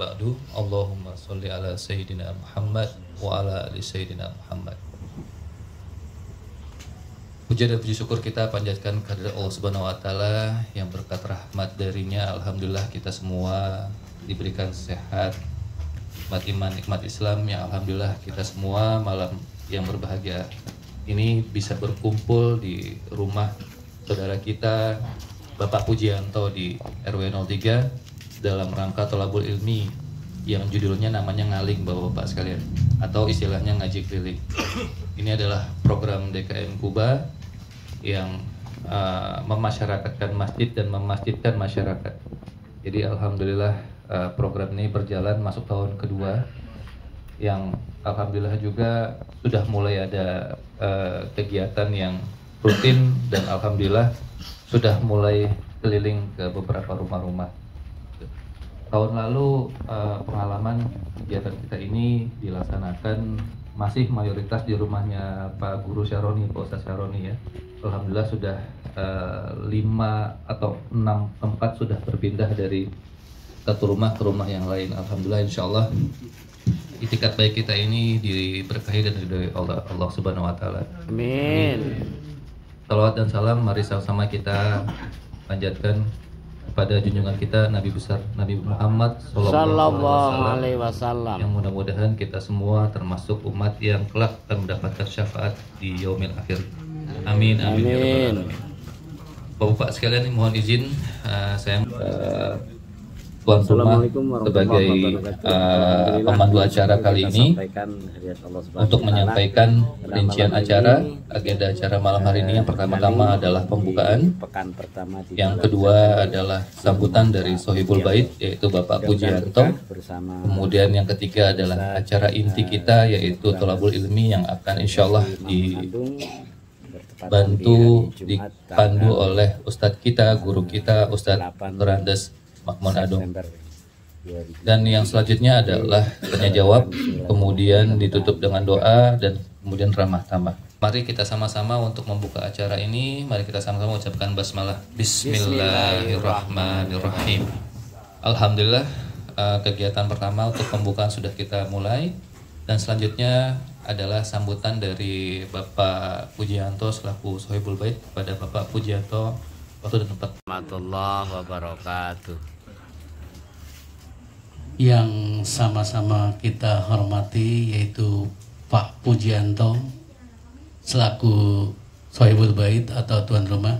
ba'du. Allahumma sholli ala Sayyidina Muhammad wa ala ali Sayyidina Muhammad. Puja dan puji syukur kita panjatkan kehadirat Allah Subhanahu wa taala yang berkat rahmat darinya alhamdulillah kita semua diberikan sehat, nikmat iman, nikmat Islam yang alhamdulillah kita semua malam yang berbahagia ini bisa berkumpul di rumah saudara kita Bapak Pujianto di RW 03 dalam rangka tolabul ilmi yang judulnya namanya ngaling Bapak-bapak sekalian, atau istilahnya ngaji keliling. Ini adalah program DKM Kuba yang memasyarakatkan masjid dan memasjidkan masyarakat. Jadi alhamdulillah program ini berjalan masuk tahun kedua, yang alhamdulillah juga sudah mulai ada kegiatan yang rutin dan alhamdulillah sudah mulai keliling ke beberapa rumah-rumah. Tahun lalu pengalaman kegiatan kita ini dilaksanakan masih mayoritas di rumahnya Pak Guru Syaroni, Pak Ustaz Syaroni ya. Alhamdulillah sudah 5 atau 6 tempat sudah berpindah dari satu rumah ke rumah yang lain. Alhamdulillah insyaallah itikat baik kita ini diberkahi dan diridhoi Allah Subhanahu wa taala. Amin. Salawat dan salam mari sama-sama kita panjatkan kepada junjungan kita Nabi besar Nabi Muhammad sallallahu alaihi wasallam, yang mudah-mudahan kita semua termasuk umat yang kelak akan mendapatkan syafaat di yaumil akhir. Amin amin ya rabbal alamin. Bapak sekalian mohon izin saya tuan rumah sebagai pemandu acara kali ini untuk menyampaikan rincian acara, agenda acara malam hari ini. Yang pertama-tama adalah pembukaan, yang kedua adalah sambutan dari Sohibul Bait yaitu Bapak Pujianto, kemudian yang ketiga adalah acara inti kita yaitu Tholabul Ilmi yang akan insyaallah dibantu dipandu oleh Ustadz kita, guru kita Ustadz Randes Makmun Adung. Dan yang selanjutnya adalah tanya jawab, kemudian ditutup dengan doa dan kemudian ramah tamah. Mari kita sama-sama untuk membuka acara ini, mari kita sama-sama ucapkan basmalah. Bismillahirrahmanirrahim. Alhamdulillah kegiatan pertama untuk pembukaan sudah kita mulai, dan selanjutnya adalah sambutan dari Bapak Pujianto selaku Sohibul Bait kepada Bapak Pujianto. Waktu dan tempat. Warahmatullahi wabarakatuh. Yang sama-sama kita hormati yaitu Pak Pujianto selaku Sohibul Bait atau tuan rumah,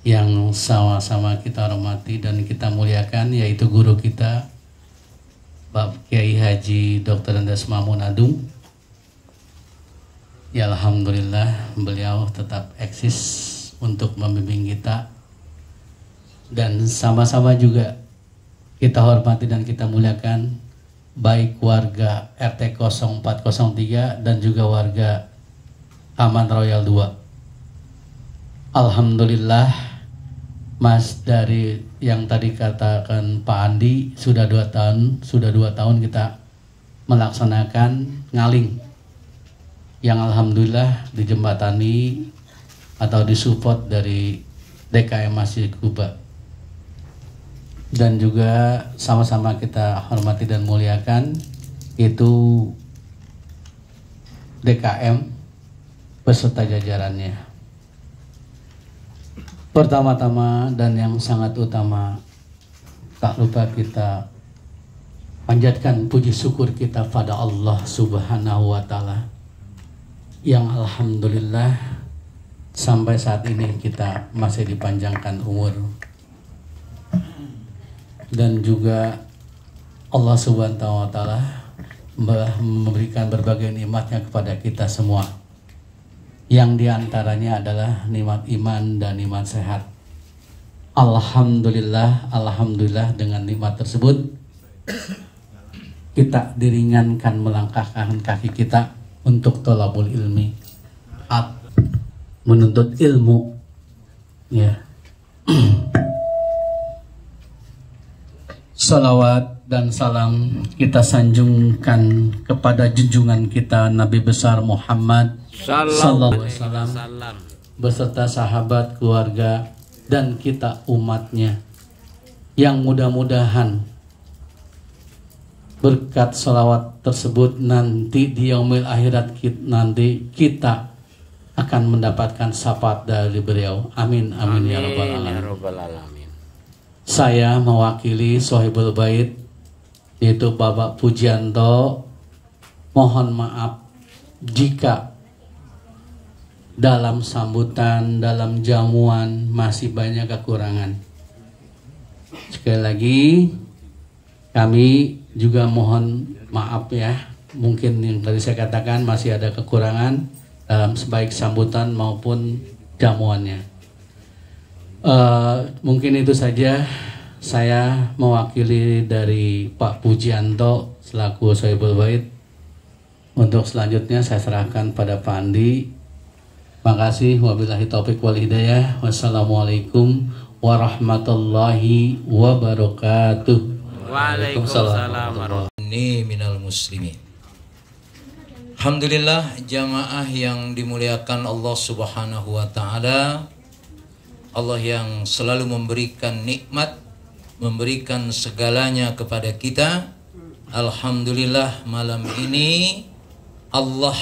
yang sama-sama kita hormati dan kita muliakan yaitu guru kita Bapak Kiai Haji Dr. Randes Makmun Adung. Ya alhamdulillah beliau tetap eksis untuk membimbing kita, dan sama-sama juga kita hormati dan kita muliakan baik warga RT 0403 dan juga warga Taman Royal 2. Alhamdulillah Mas, dari yang tadi katakan Pak Andi sudah 2 tahun kita melaksanakan ngaling yang alhamdulillah dijembatani atau disupport dari DKM Masjid Kuba, dan juga sama-sama kita hormati dan muliakan itu DKM beserta jajarannya. Pertama-tama dan yang sangat utama, tak lupa kita panjatkan puji syukur kita pada Allah Subhanahu wa taala yang alhamdulillah sampai saat ini kita masih dipanjangkan umur, dan juga Allah Subhanahu wa taala memberikan berbagai nikmatnya kepada kita semua, yang diantaranya adalah nikmat iman dan nikmat sehat. Alhamdulillah, alhamdulillah dengan nikmat tersebut kita diringankan melangkahkan kaki kita untuk tholabul ilmi, menuntut ilmu ya. Salawat dan salam kita sanjungkan kepada junjungan kita Nabi besar Muhammad sallallahu alaihi wasallam beserta sahabat, keluarga dan kita umatnya, yang mudah-mudahan berkat salawat tersebut nanti di yaumil akhirat nanti kita akan mendapatkan syafaat dari beliau. Amin amin, ya rabbal alamin. Saya mewakili Sohibul Bait yaitu Bapak Pujianto, mohon maaf jika dalam sambutan, dalam jamuan masih banyak kekurangan. Sekali lagi kami juga mohon maaf ya, mungkin yang tadi saya katakan masih ada kekurangan dalam baik sambutan maupun jamuannya. Mungkin itu saja saya mewakili dari Pak Pujianto selaku Sohibul Bait. Untuk selanjutnya saya serahkan pada Pak Andi. Makasih, wabillahi taufiq wal hidayah. Wassalamualaikum warahmatullahi wabarakatuh. Waalaikumsalam warahmatullahi. Ini minal muslimin. Alhamdulillah, jamaah yang dimuliakan Allah Subhanahu wa taala. Allah yang selalu memberikan nikmat, memberikan segalanya kepada kita. Alhamdulillah, malam ini Allah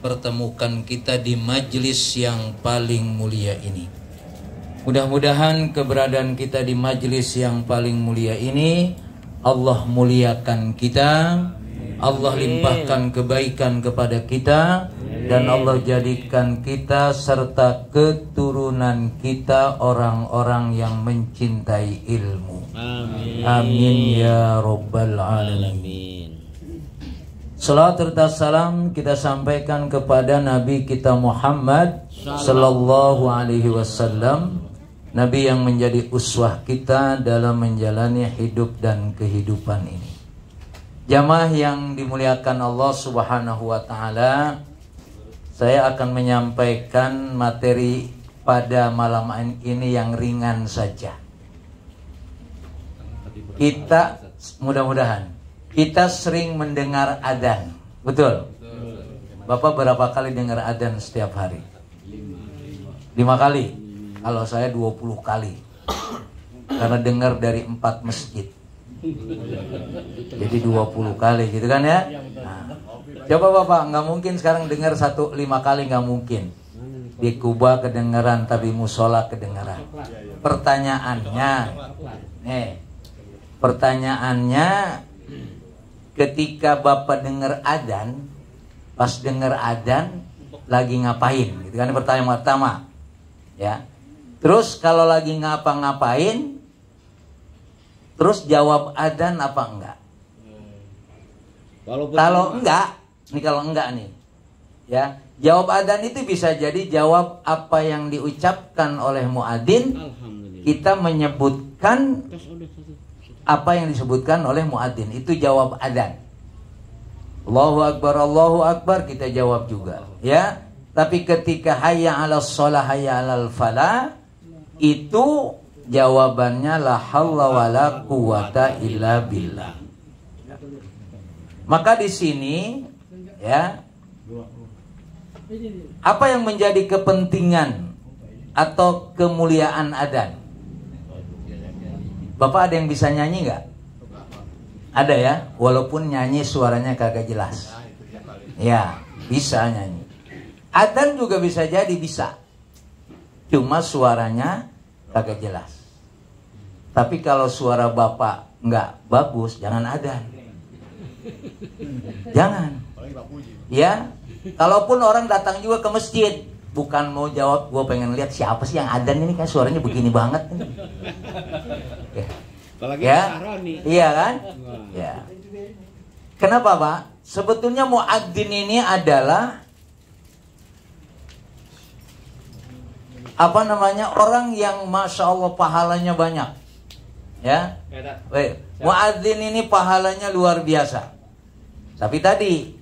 pertemukan kita di majelis yang paling mulia ini. Mudah-mudahan keberadaan kita di majelis yang paling mulia ini Allah muliakan kita, Allah limpahkan kebaikan kepada kita, dan Allah jadikan kita serta keturunan kita orang-orang yang mencintai ilmu. Amin. Amin ya rabbal alamin. Salawat serta salam kita sampaikan kepada Nabi kita Muhammad sallallahu alaihi wasallam, Nabi yang menjadi uswah kita dalam menjalani hidup dan kehidupan ini. Jamaah yang dimuliakan Allah Subhanahu wa taala, saya akan menyampaikan materi pada malam ini yang ringan saja. Kita mudah-mudahan kita sering mendengar adzan, betul? Bapak berapa kali dengar adzan setiap hari? 5 kali. Kalau saya 20 kali. Karena dengar dari 4 masjid. Jadi 20 kali gitu kan ya? Nah, coba Bapak, nggak mungkin sekarang dengar 5 kali, nggak mungkin. Di Kuba kedengaran, tapi musola kedengaran. Pertanyaannya, ketika Bapak dengar adzan, pas dengar adzan lagi ngapain? Gitu kan pertanyaan pertama. Ya. Terus kalau lagi ngapa-ngapain, terus jawab adzan apa enggak? Kalau enggak nih. Ya, jawab adzan itu bisa jadi jawab apa yang diucapkan oleh muadzin. Kita menyebutkan apa yang disebutkan oleh muadzin, itu jawab adzan. Allahu Akbar kita jawab juga, ya. Tapi ketika hayya 'alas shalah, hayya 'alal falah, itu jawabannya la haula wala quwata illa billah. Maka di sini, ya, apa yang menjadi kepentingan atau kemuliaan adzan? Bapak ada yang bisa nyanyi nggak? Ada ya, walaupun nyanyi suaranya kagak jelas. Ya, bisa nyanyi. Adzan juga bisa jadi bisa. Cuma suaranya kagak jelas. Tapi kalau suara Bapak nggak bagus, jangan adzan. Jangan. Ya, kalaupun orang datang juga ke masjid, bukan mau jawab, gue pengen lihat siapa sih yang adzan ini, kan suaranya begini banget. Ya, iya kan? Ya. Kenapa Pak? Sebetulnya muadzin ini adalah orang yang masya Allah pahalanya banyak. Ya, muadzin ini pahalanya luar biasa. Tapi tadi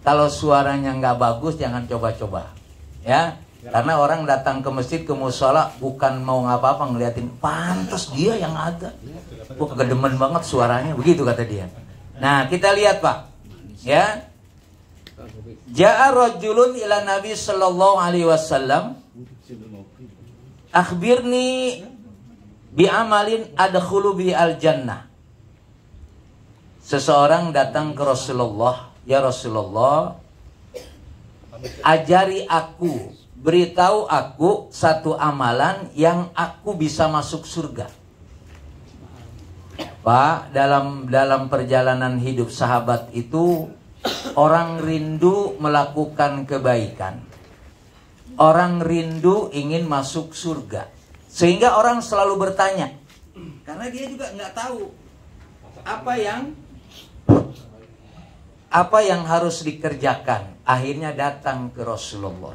kalau suaranya nggak bagus, jangan coba-coba. Ya, karena orang datang ke masjid, ke mushola, bukan mau ngapa-apa, ngeliatin pantas dia yang ada. Wah, kedemen banget suaranya, begitu kata dia. Nah, kita lihat Pak, ya. Ja'a rajulun ila Nabi sallallahu alaihi wasallam, akhbirni bi amalin adkhulu bi al jannah. seseorang datang ke Rasulullah, ya Rasulullah, ajari aku, beritahu aku satu amalan yang aku bisa masuk surga. Pak, dalam perjalanan hidup sahabat itu, orang rindu melakukan kebaikan. Orang rindu ingin masuk surga. Sehingga orang selalu bertanya. Karena dia juga nggak tahu apa yang harus dikerjakan. Akhirnya datang ke Rasulullah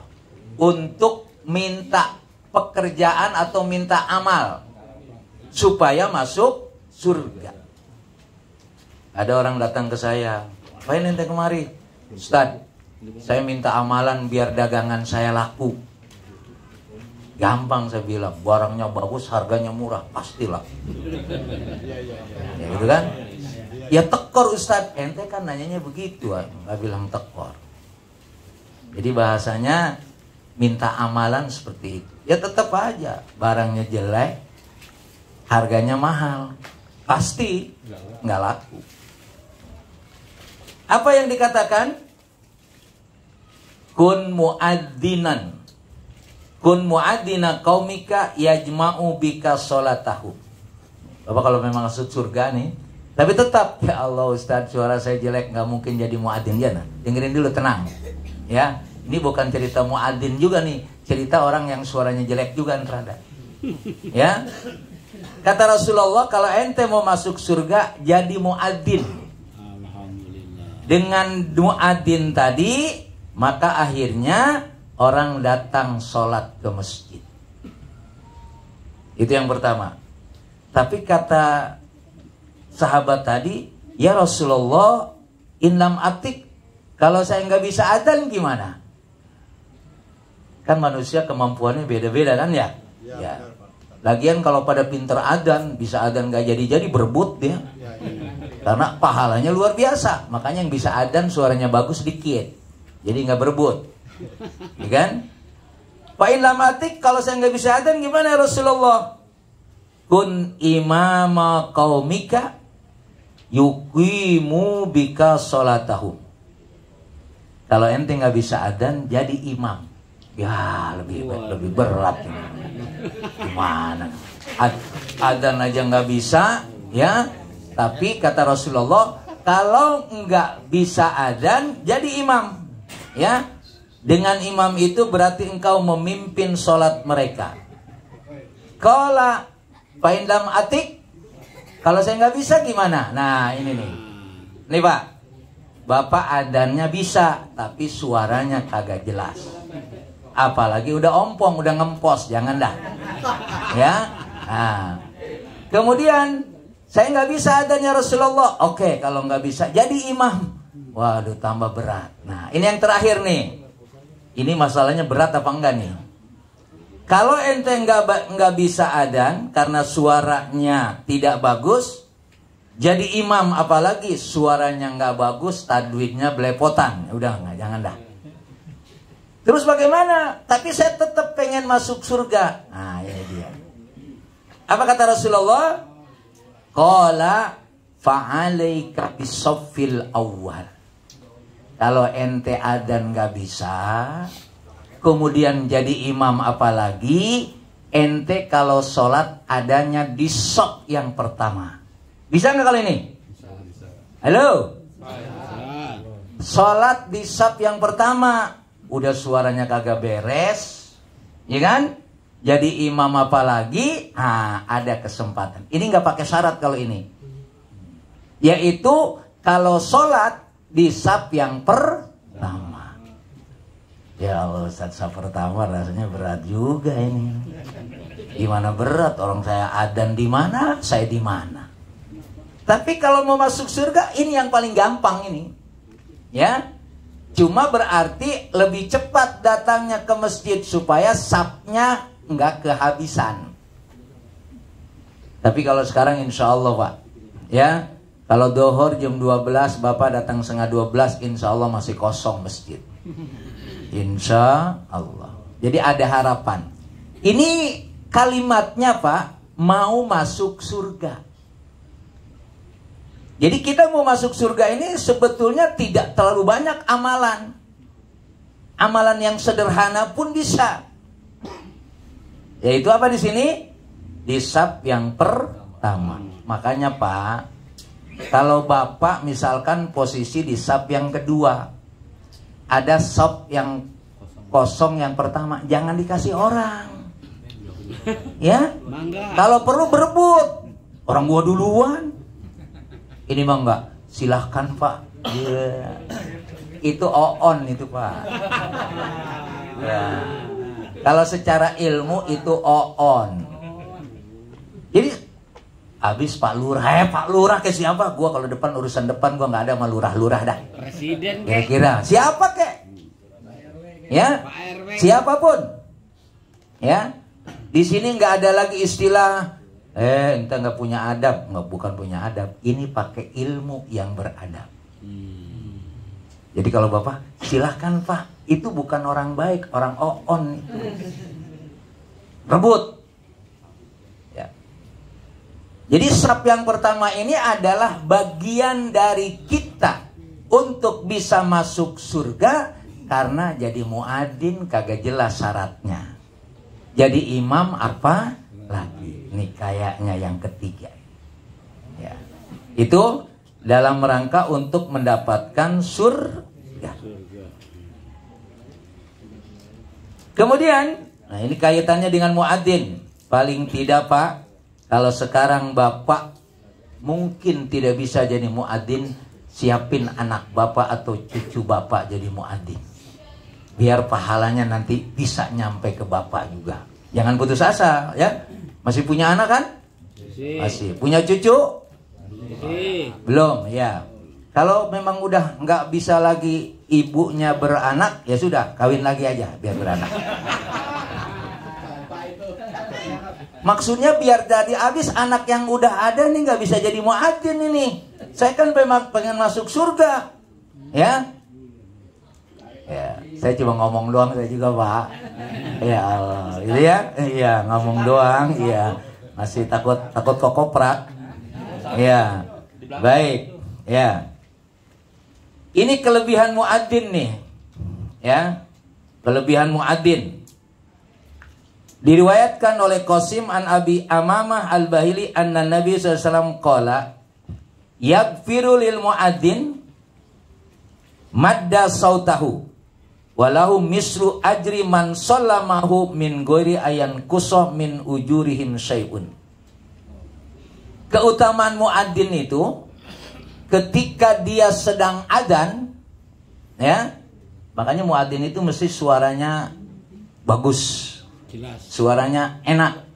untuk minta pekerjaan atau minta amal supaya masuk surga. Ada orang datang ke saya, "Ngapain ente kemari?" "Ustaz, saya minta amalan biar dagangan saya laku." Gampang saya bilang, barangnya bagus, harganya murah, pasti laku. Ya gitu kan? Ya tekor Ustaz, ente kan nanyanya begitu, nggak bilang tekor. Jadi bahasanya minta amalan seperti itu. Ya tetap aja, barangnya jelek, harganya mahal, pasti nggak laku. Apa yang dikatakan? Kun mu'adzinan. Kun mu'adzina qaumika yajma'u bika sholatahu. Bapak kalau memang maksud surga nih, tapi tetap, ya Allah Ustaz, suara saya jelek, nggak mungkin jadi muadzin. Ya, nah, dengerin dulu, tenang. Ya, ini bukan cerita muadzin juga nih, cerita orang yang suaranya jelek juga terada. Ya, kata Rasulullah, kalau ente mau masuk surga, jadi muadzin. Dengan muadzin tadi, maka akhirnya orang datang sholat ke masjid. Itu yang pertama. Tapi kata sahabat tadi, ya Rasulullah, in lam atik, kalau saya nggak bisa adzan gimana? Kan manusia kemampuannya beda-beda kan ya? Ya. Lagian kalau pada pinter adzan, bisa adzan nggak jadi berebut dia. Karena pahalanya luar biasa. Makanya yang bisa adzan suaranya bagus dikit, jadi nggak berebut. Ya kan? Fa in lam atik, kalau saya nggak bisa adzan gimana ya Rasulullah? Kun imama qaumika yuqimu bika sholatahum. Kalau ente nggak bisa adzan, jadi imam. Ya lebih berat ini. Gimana? Adzan aja nggak bisa, ya. Tapi kata Rasulullah, kalau nggak bisa adzan, jadi imam. Ya. Dengan imam itu berarti engkau memimpin sholat mereka. Qala fa in lam atik, kalau saya nggak bisa gimana? Nah ini nih. Nih Pak, Bapak adzannya bisa, tapi suaranya kagak jelas. Apalagi udah ompong, udah ngempos, jangan dah. Ya. Nah. Kemudian saya nggak bisa adzannya Rasulullah. Oke, kalau nggak bisa jadi imam. Waduh, tambah berat. Nah, ini yang terakhir nih. Ini masalahnya berat apa enggak nih? Kalau ente nggak bisa adzan karena suaranya tidak bagus, jadi imam, apalagi suaranya nggak bagus, tajwidnya belepotan, udah nggak, jangan dah. Terus bagaimana? Tapi saya tetap pengen masuk surga. Nah ini dia. Apa kata Rasulullah? Qala fa'alaika bisoffil awal. Kalau ente adzan nggak bisa, kemudian jadi imam apalagi, ente kalau sholat adanya di shaf yang pertama. Bisa nggak kali ini? Bisa. Halo? Sholat di shaf yang pertama, udah suaranya kagak beres, ya kan? Jadi imam apalagi, ada kesempatan. Ini nggak pakai syarat kalau ini, yaitu kalau sholat di shaf yang pertama. Ya Allah Ustaz, shaf pertama rasanya berat juga ini. Gimana berat? Orang saya adzan di mana, saya di mana. Tapi kalau mau masuk surga, ini yang paling gampang ini. Ya. Cuma berarti lebih cepat datangnya ke masjid supaya shafnya nggak kehabisan. Tapi kalau sekarang insya Allah Pak, ya, kalau dohor jam 12, Bapak datang setengah 12, insya Allah masih kosong masjid. Insya Allah. Jadi ada harapan. Ini kalimatnya Pak, mau masuk surga. Jadi kita mau masuk surga ini sebetulnya tidak terlalu banyak amalan. Amalan yang sederhana pun bisa. Yaitu apa di sini? Di saf yang pertama. Makanya Pak, kalau Bapak misalkan posisi di saf yang kedua, ada saf yang kosong yang pertama, jangan dikasih orang. Ya, kalau perlu berebut. Orang gua duluan. Ini mah enggak, silahkan Pak. Yeah. Itu oon itu Pak. Ya. Kalau secara ilmu itu oon. Jadi habis Pak Lurah, Pak Lurah ke siapa? Gua kalau depan urusan depan gua nggak ada sama lurah-lurah dah. Presiden kira-kira siapa kek? Ya, siapapun. Ya, di sini nggak ada lagi istilah ente nggak punya adab, nggak, bukan punya adab. Ini pakai ilmu yang beradab. Jadi kalau Bapak silahkan Pak, itu bukan orang baik, orang oon itu. Rebut. Ya. Jadi saf yang pertama ini adalah bagian dari kita untuk bisa masuk surga, karena jadi muadzin kagak jelas syaratnya. Jadi imam apa lagi? Ini kayaknya yang ketiga. Ya. Itu dalam rangka untuk mendapatkan surga. Kemudian, nah ini kaitannya dengan muadzin. Paling tidak Pak, kalau sekarang Bapak mungkin tidak bisa jadi muadzin, siapin anak Bapak atau cucu Bapak jadi muadzin. Biar pahalanya nanti bisa nyampe ke Bapak juga. Jangan putus asa ya. Masih punya anak kan? Masih. Punya cucu? Belum ya. Kalau memang udah nggak bisa lagi ibunya beranak, ya sudah kawin lagi aja biar beranak. Maksudnya biar jadi habis anak yang udah ada nih nggak bisa jadi muadzin ini. Saya kan pengen masuk surga, ya. Ya, saya cuma ngomong doang saya juga Pak. Ya Allah, gitu ya. Iya, ngomong doang, iya. Masih takut kokoprak. Ya. Baik, ya. Ini kelebihan muadzin nih. Ya. Kelebihan muadzin. Diriwayatkan oleh Qasim an Abi Amamah Al-Bahili anna Nabi sallallahu alaihi wasallam qala yaghfiru lil muadzin madda sautahu walahu misru ajri man shallamahu min ghairi ayan kusoh min ujurihim syai'un. Keutamaan muadzin itu ketika dia sedang adzan, ya, makanya muadzin itu mesti suaranya bagus, suaranya enak.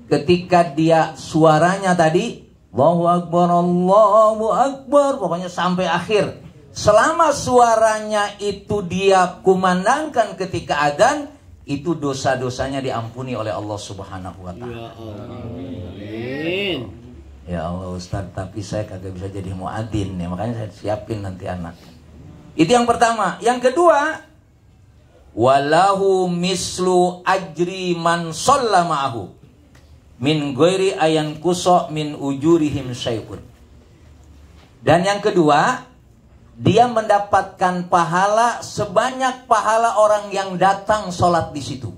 Ketika dia suaranya tadi Allahu Akbar, pokoknya sampai akhir. Selama suaranya itu dia kumandangkan ketika adzan, itu dosa-dosanya diampuni oleh Allah Subhanahu wa taala. Ya Allah Ustaz, tapi saya kagak bisa jadi muadzin ya, makanya saya siapin nanti anak. Itu yang pertama. Yang kedua, walahu mislu ajri man shallama'ahu min ghairi ayan kuso min ujurihim syai'un. Dan yang kedua, dia mendapatkan pahala sebanyak pahala orang yang datang sholat di situ.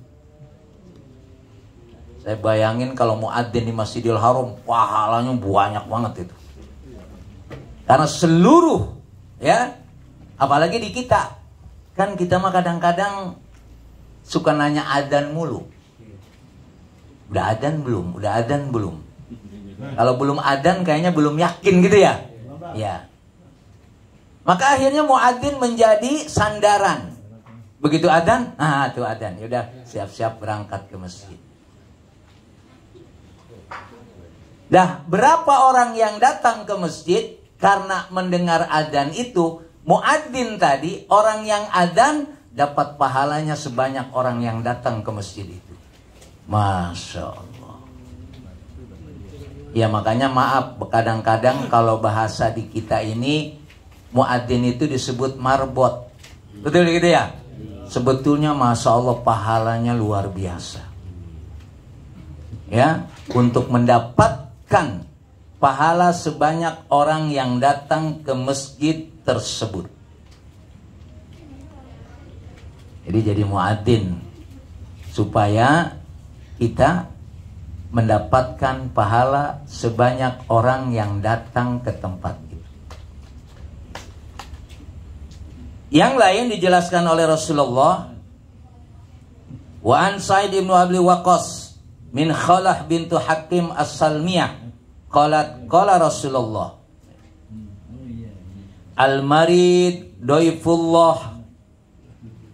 Saya bayangin kalau muadzin di Masjidil Haram, pahalanya banyak banget itu. Karena seluruh, ya, apalagi di kita. Kan kita mah kadang-kadang suka nanya adzan mulu. Udah adzan belum? Udah adzan belum? Kalau belum adzan kayaknya belum yakin gitu ya. Ya. Maka akhirnya muadzin menjadi sandaran. Begitu adzan, tuh adzan. Yaudah, siap-siap berangkat ke masjid. Dah, berapa orang yang datang ke masjid karena mendengar adzan itu, muadzin tadi, orang yang adzan dapat pahalanya sebanyak orang yang datang ke masjid itu. Masya Allah. Ya makanya maaf, kadang-kadang kalau bahasa di kita ini, muadzin itu disebut marbot. Betul gitu ya? Sebetulnya Masya Allah pahalanya luar biasa. Ya, untuk mendapatkan pahala sebanyak orang yang datang ke masjid tersebut. Jadi jadi muadzin supaya kita mendapatkan pahala sebanyak orang yang datang ke tempat itu. Yang lain dijelaskan oleh Rasulullah, wa an Sa'id bin Abi Waqqas min Khalah bintu Hakim As-Salmiyah qalat qala Rasulullah al-marid doifullah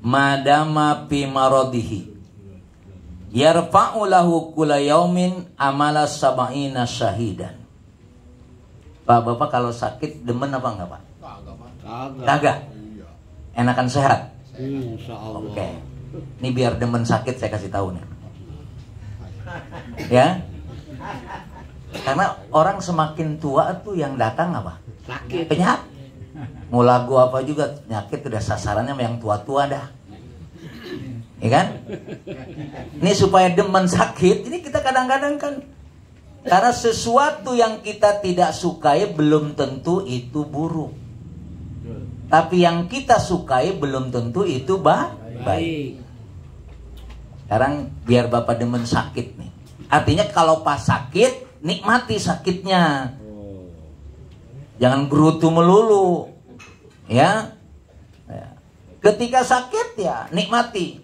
madama fi maradihi yarfa'u lahu kulla yaumin amala sab'ina syahidan. Pak, Bapak kalau sakit demen apa enggak, Pak? Kagak. Enakan sehat? Insyaallah. Oke. Ini biar demen sakit saya kasih tahu nih. Ya. Karena orang semakin tua tuh yang datang apa? Sakit. Penyakit. Mau lagu apa juga penyakit udah sasarannya yang tua-tua dah. Ya kan? Ini supaya demen sakit, ini kita kadang-kadang kan karena sesuatu yang kita tidak sukai belum tentu itu buruk. Tapi yang kita sukai belum tentu itu baik. Sekarang biar Bapak demen sakit nih. Artinya kalau pas sakit, nikmati sakitnya. Jangan gerutu melulu. Ya. Ketika sakit ya nikmati.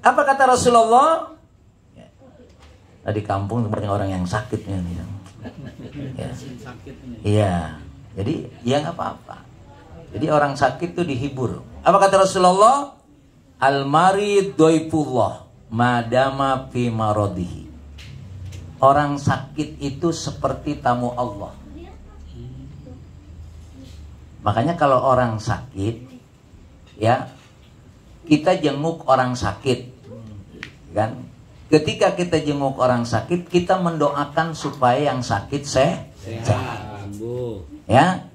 Apa kata Rasulullah? Di kampung banyak orang yang sakitnya nih. Ya. Iya. Jadi ya nggak apa-apa. Jadi orang sakit itu dihibur. Apa kata Rasulullah? Al-marid doifullah madama fi maradihi. Orang sakit itu seperti tamu Allah. Makanya kalau orang sakit, ya kita jenguk orang sakit, kan? Ketika kita jenguk orang sakit, kita mendoakan supaya yang sakit sehat. Ya.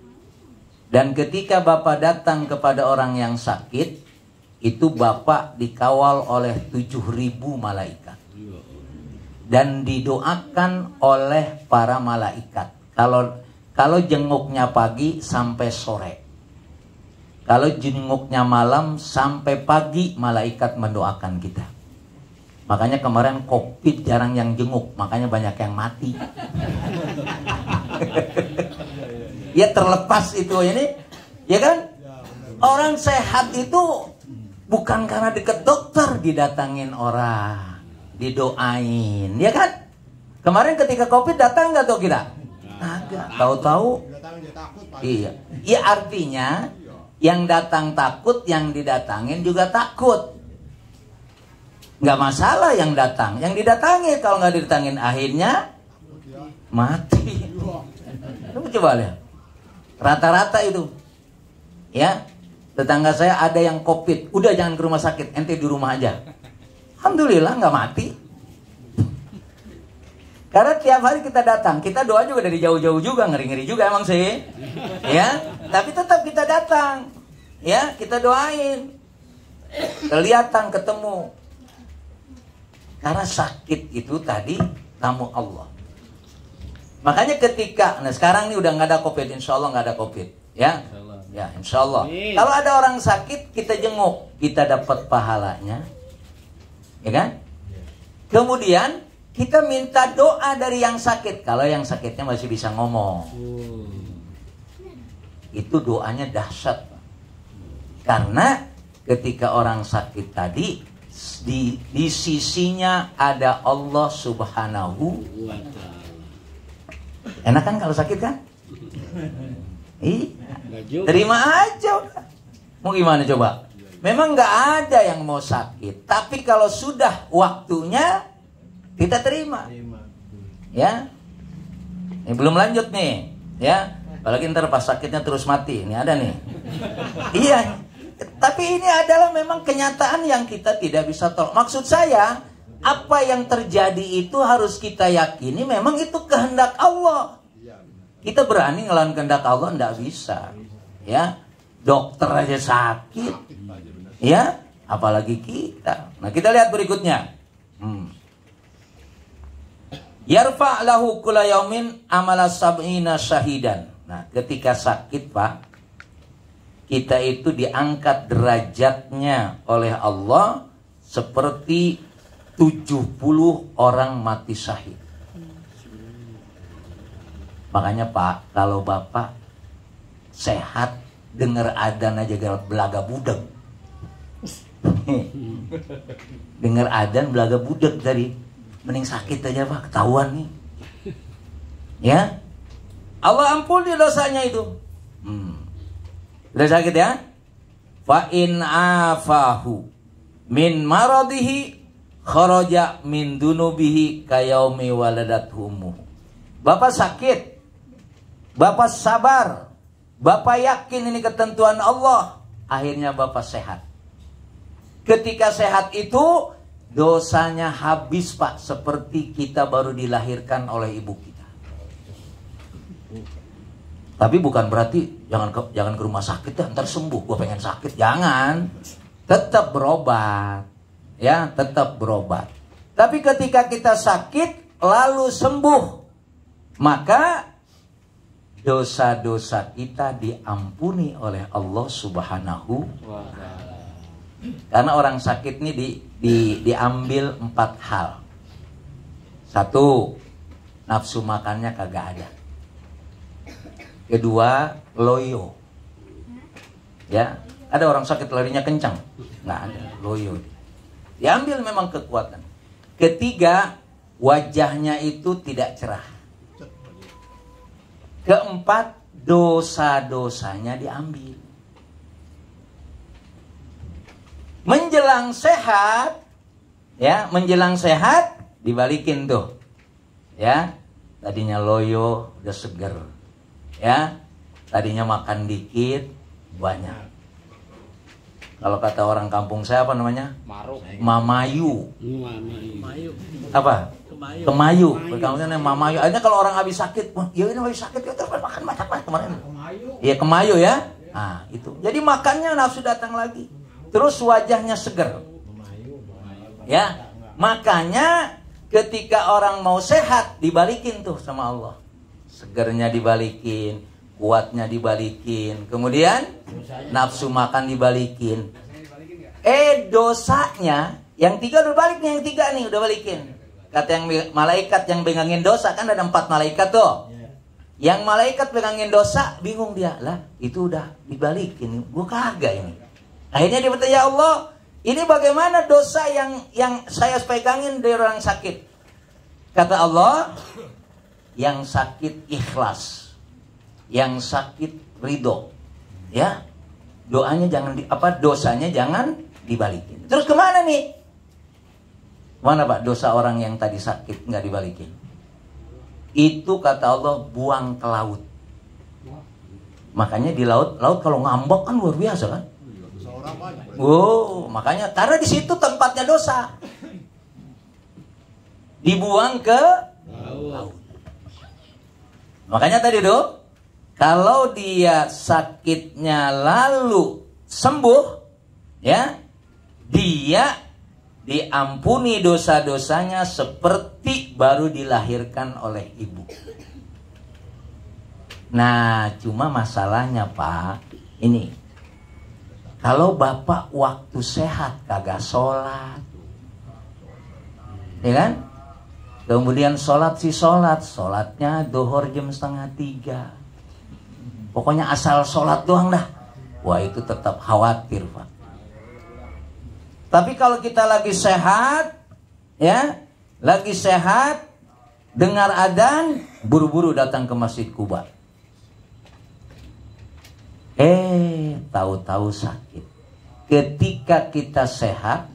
Dan ketika Bapak datang kepada orang yang sakit, itu Bapak dikawal oleh 7.000 malaikat. Dan didoakan oleh para malaikat. Kalau jenguknya pagi sampai sore. Kalau jenguknya malam sampai pagi, malaikat mendoakan kita. Makanya kemarin COVID jarang yang jenguk, makanya banyak yang mati. Ya terlepas itu ini, ya kan? Orang sehat itu bukan karena deket dokter didatangin orang, didoain, ya kan? Kemarin ketika COVID datang nggak tuh kita? Agak. Tahu-tahu? Iya. Ya artinya yang datang takut, yang didatangin juga takut. Nggak masalah yang datang, yang didatangi kalau nggak didatangin akhirnya mati. Kamu coba lihat. Rata-rata itu, ya, tetangga saya ada yang COVID, udah jangan ke rumah sakit, ente di rumah aja. Alhamdulillah nggak mati. Karena tiap hari kita datang, kita doa juga dari jauh-jauh juga, ngeri-ngeri juga emang sih, ya. Tapi tetap kita datang, ya, kita doain, kelihatan ketemu. Karena sakit itu tadi tamu Allah. Makanya ketika, nah sekarang ini udah nggak ada COVID, insya Allah nggak ada COVID, ya, ya insya Allah. Kalau ada orang sakit kita jenguk, kita dapat pahalanya, ya kan? Kemudian kita minta doa dari yang sakit. Kalau yang sakitnya masih bisa ngomong, itu doanya dahsyat. Karena ketika orang sakit tadi di sisinya ada Allah Subhanahu wa Ta'ala. Enak kan kalau sakit kan? Iya. Terima aja udah. Mau gimana coba? Memang nggak ada yang mau sakit, tapi kalau sudah waktunya kita terima. Ya. Ini belum lanjut nih, ya. Apalagi ntar pas sakitnya terus mati. Ini ada nih. Iya. Tapi ini adalah memang kenyataan yang kita tidak bisa tolak. Maksud saya, apa yang terjadi itu harus kita yakini memang itu kehendak Allah. Kita berani ngelawan kehendak Allah? Enggak bisa. Ya, dokter aja sakit. Ya, apalagi kita. Nah, kita lihat berikutnya. Yarfa' lahu kulla yaumin amala sab'ina syahidan. Nah, ketika sakit, Pak, kita itu diangkat derajatnya oleh Allah seperti 70 orang mati syahid. Makanya Pak, kalau Bapak sehat, dengar adzan aja belaga budeg. Dengar adzan belaga budeg dari mending sakit aja Pak, ketahuan nih. Ya, Allah ampuni dosanya itu. Udah sakit ya? Fa in afahu min maradihi kharaja min dunubihi kayaumi waladathu ummuh. Bapak sakit, Bapak sabar, Bapak yakin ini ketentuan Allah, akhirnya Bapak sehat. Ketika sehat itu dosanya habis Pak, seperti kita baru dilahirkan oleh ibu kita. Tapi bukan berarti jangan ke rumah sakit ya, ntar sembuh, gue pengen sakit. Jangan, tetap berobat, ya, tetap berobat. Tapi ketika kita sakit lalu sembuh, maka dosa-dosa kita diampuni oleh Allah Subhanahu wa Ta'ala. Karena orang sakit ini diambil 4 hal. 1, nafsu makannya kagak ada. Kedua, loyo. Ya, ada orang sakit larinya kencang, nggak ada, loyo. Diambil memang kekuatan. Ketiga, wajahnya itu tidak cerah. Keempat, dosa-dosanya diambil. Menjelang sehat, ya, menjelang sehat dibalikin tuh, ya. Tadinya loyo udah seger, ya. Tadinya makan dikit banyak. Kalau kata orang kampung saya apa namanya? Mamayu. Apa? Kemayu. Berkampungnya mamayu. Akhirnya kalau orang habis sakit, wah, ya ini habis sakit ya terus makan macam-macam kemarin. Iya, kemayu ya. Nah, itu. Jadi makannya nafsu datang lagi. Terus wajahnya seger. Ya. Makanya ketika orang mau sehat dibalikin tuh sama Allah. Segernya dibalikin, kuatnya dibalikin, kemudian nafsu makan dibalikin. Dosanya yang 3 udah balik nih, yang 3 nih udah balikin. Kata yang malaikat yang pegangin dosa, kan ada 4 malaikat tuh. Yang malaikat pegangin dosa bingung dia, lah itu udah dibalikin, gua kagak ini. Akhirnya dia bertanya, ya Allah, ini bagaimana dosa yang saya pegangin dari orang sakit? Kata Allah, yang sakit ikhlas, yang sakit ridho, ya, doanya jangan dosanya jangan dibalikin. Terus kemana nih? Mana Pak dosa orang yang tadi sakit nggak dibalikin? Itu kata Allah buang ke laut. Makanya di laut kalau ngambek kan luar biasa kan? Makanya karena di situ tempatnya dosa, dibuang ke laut. Makanya tadi tuh, kalau dia sakitnya lalu sembuh, ya, dia diampuni dosa-dosanya seperti baru dilahirkan oleh ibu. Nah, cuma masalahnya Pak, ini, kalau Bapak waktu sehat kagak sholat, ya kan? Kemudian sholatnya duhur jam 2:30. Pokoknya asal sholat doang dah. Wah, itu tetap khawatir Pak. Tapi kalau kita lagi sehat, ya, lagi sehat, dengar adzan, buru-buru datang ke Masjid Kuba. Tahu-tahu sakit. Ketika kita sehat,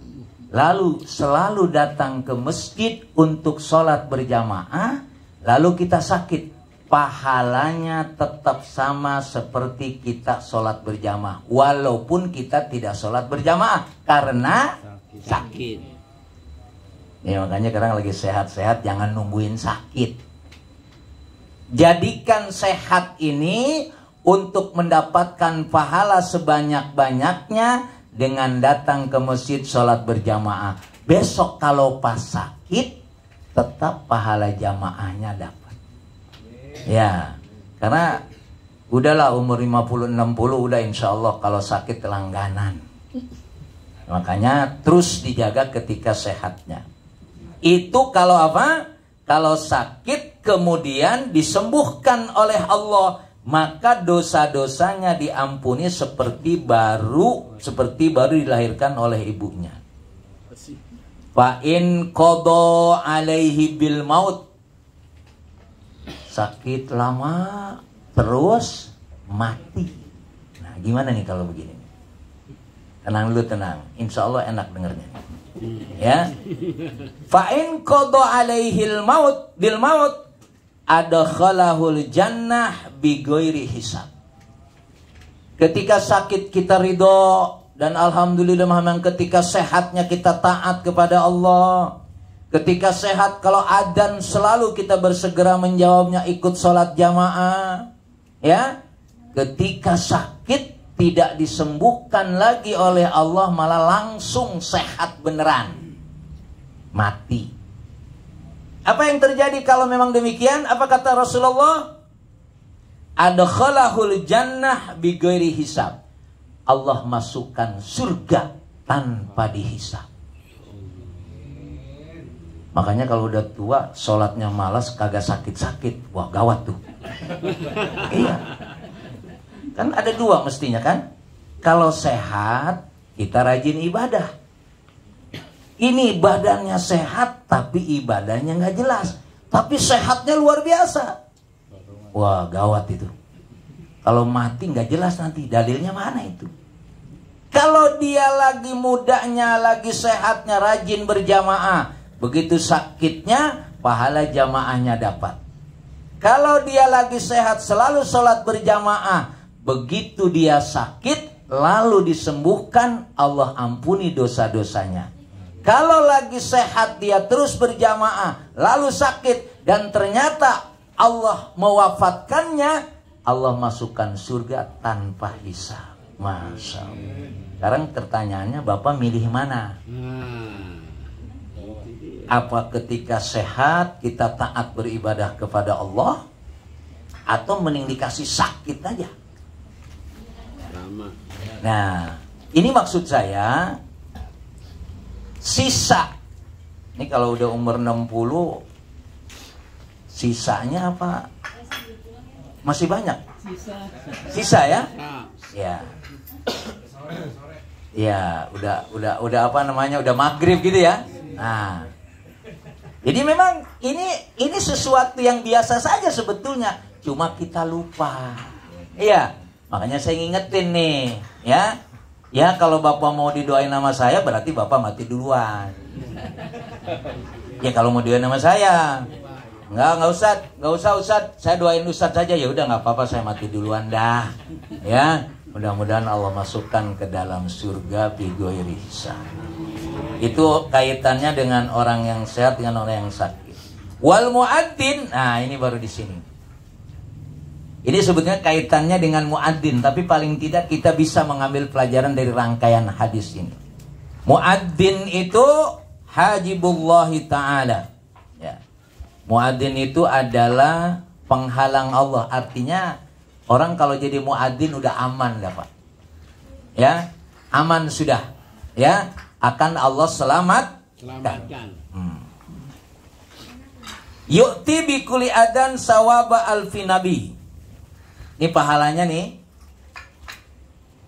lalu selalu datang ke masjid untuk sholat berjamaah, lalu kita sakit, pahalanya tetap sama seperti kita sholat berjamaah, walaupun kita tidak sholat berjamaah karena sakit. Ya, makanya sekarang lagi sehat-sehat, jangan nungguin sakit. Jadikan sehat ini untuk mendapatkan pahala sebanyak-banyaknya dengan datang ke masjid sholat berjamaah. Besok kalau pas sakit, tetap pahala jamaahnya dapat. Ya, karena udahlah umur 50-60 udah insya Allah kalau sakit langganan. Makanya terus dijaga ketika sehatnya. Itu kalau apa? Kalau sakit kemudian disembuhkan oleh Allah, maka dosa-dosanya diampuni seperti baru dilahirkan oleh ibunya. Fa in qada alaihi bil maut. Sakit lama terus mati. Nah, gimana nih kalau begini? Tenang dulu, tenang. Insya Allah enak dengernya. Ya. Fa in qada alaihil maut bil maut adkhalahul jannah bi ghairi hisab. Ketika sakit kita ridho dan alhamdulillah memang ketika sehatnya kita taat kepada Allah. Ketika sehat kalau adzan selalu kita bersegera menjawabnya, ikut sholat jamaah. Ya. Ketika sakit tidak disembuhkan lagi oleh Allah, malah langsung sehat beneran, mati. Apa yang terjadi kalau memang demikian? Apa kata Rasulullah? Adkhalahul jannah bi ghairi hisab. Allah masukkan surga tanpa dihisab. Makanya kalau udah tua, sholatnya malas, kagak sakit-sakit, wah gawat tuh. Iya. Kan ada dua mestinya kan. Kalau sehat kita rajin ibadah. Ini badannya sehat tapi ibadahnya nggak jelas. Tapi sehatnya luar biasa. Wah gawat itu. Kalau mati nggak jelas nanti dalilnya mana itu. Kalau dia lagi mudanya, lagi sehatnya, rajin berjamaah, begitu sakitnya pahala jamaahnya dapat. Kalau dia lagi sehat selalu sholat berjamaah, begitu dia sakit, lalu disembuhkan, Allah ampuni dosa-dosanya. Kalau lagi sehat dia terus berjamaah, lalu sakit, dan ternyata Allah mewafatkannya, Allah masukkan surga tanpa hisab. Masya Allah. Sekarang pertanyaannya, Bapak milih mana? Apa ketika sehat kita taat beribadah kepada Allah, atau mending dikasih sakit aja? Nah, ini maksud saya, sisa. Ini kalau udah umur 60, sisanya apa? Masih banyak? Sisa ya? Ya. Ya, udah apa namanya? Udah maghrib gitu ya. Nah. Jadi memang ini sesuatu yang biasa saja sebetulnya, cuma kita lupa. Iya. Makanya saya ngingetin nih, ya. Ya kalau Bapak mau didoain nama saya, berarti Bapak mati duluan. Ya kalau mau doain nama saya, nggak usah Ustaz, saya doain Ustaz saja, ya udah nggak apa-apa, saya mati duluan dah. Ya, mudah-mudahan Allah masukkan ke dalam surga bi ghairi hisab. Itu kaitannya dengan orang yang sehat dengan orang yang sakit. Wal muadzin, nah ini baru di sini. Ini sebetulnya kaitannya dengan muadzin, tapi paling tidak kita bisa mengambil pelajaran dari rangkaian hadis ini. Muadzin itu hajibullahi ta'ala. Ya. Muadzin itu adalah penghalang Allah. Artinya orang kalau jadi muadzin udah aman dah Pak. Ya, aman sudah. Ya, akan Allah selamatkan. Yu'ti bi kulli adan sawaba alfi nabi. Ini pahalanya nih.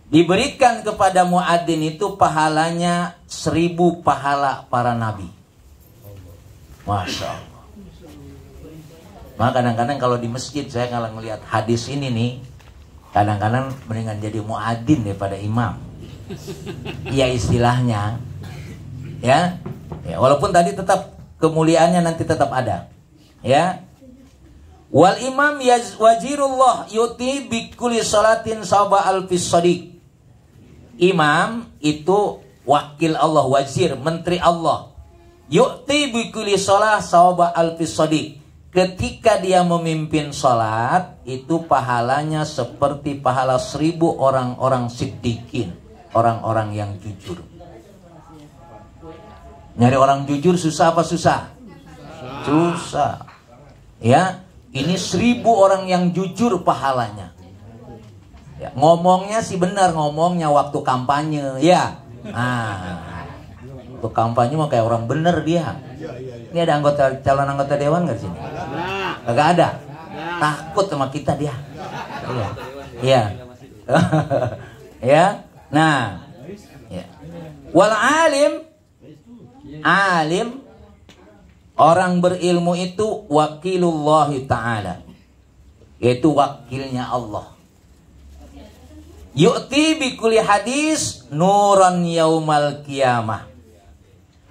Diberikan kepada muadzin itu pahalanya 1000 pahala para nabi. Masya Allah. Maka kadang-kadang kalau di masjid saya kalau ngelihat hadis ini nih, kadang-kadang mendingan jadi muadzin daripada imam. Ya istilahnya. Ya. Walaupun tadi tetap kemuliaannya nanti tetap ada. Ya. Wal imam wazirullah yuti bi kulli salatin sawaba alfis shadiq. Imam itu wakil Allah, wazir, menteri Allah. Yu'ti bi kulli shalah sawaba alfis shadiq. Ketika dia memimpin salat, itu pahalanya seperti pahala 1000 orang-orang siddiqin, orang-orang yang jujur. Nyari orang jujur susah apa susah? Susah. Ya, ini 1000 orang yang jujur pahalanya. Ya, ngomongnya sih benar, ngomongnya waktu kampanye, ya. Nah, waktu kampanye mah kayak orang bener dia. Ini ada calon anggota dewan nggak di sini? Kagak ada. Takut sama kita dia. Iya. Ya. Nah. Ya. Wal alim orang berilmu itu wakilullah ta'ala, yaitu wakilnya Allah. Yu'ti bi kulli hadis nuran yaumal qiyamah.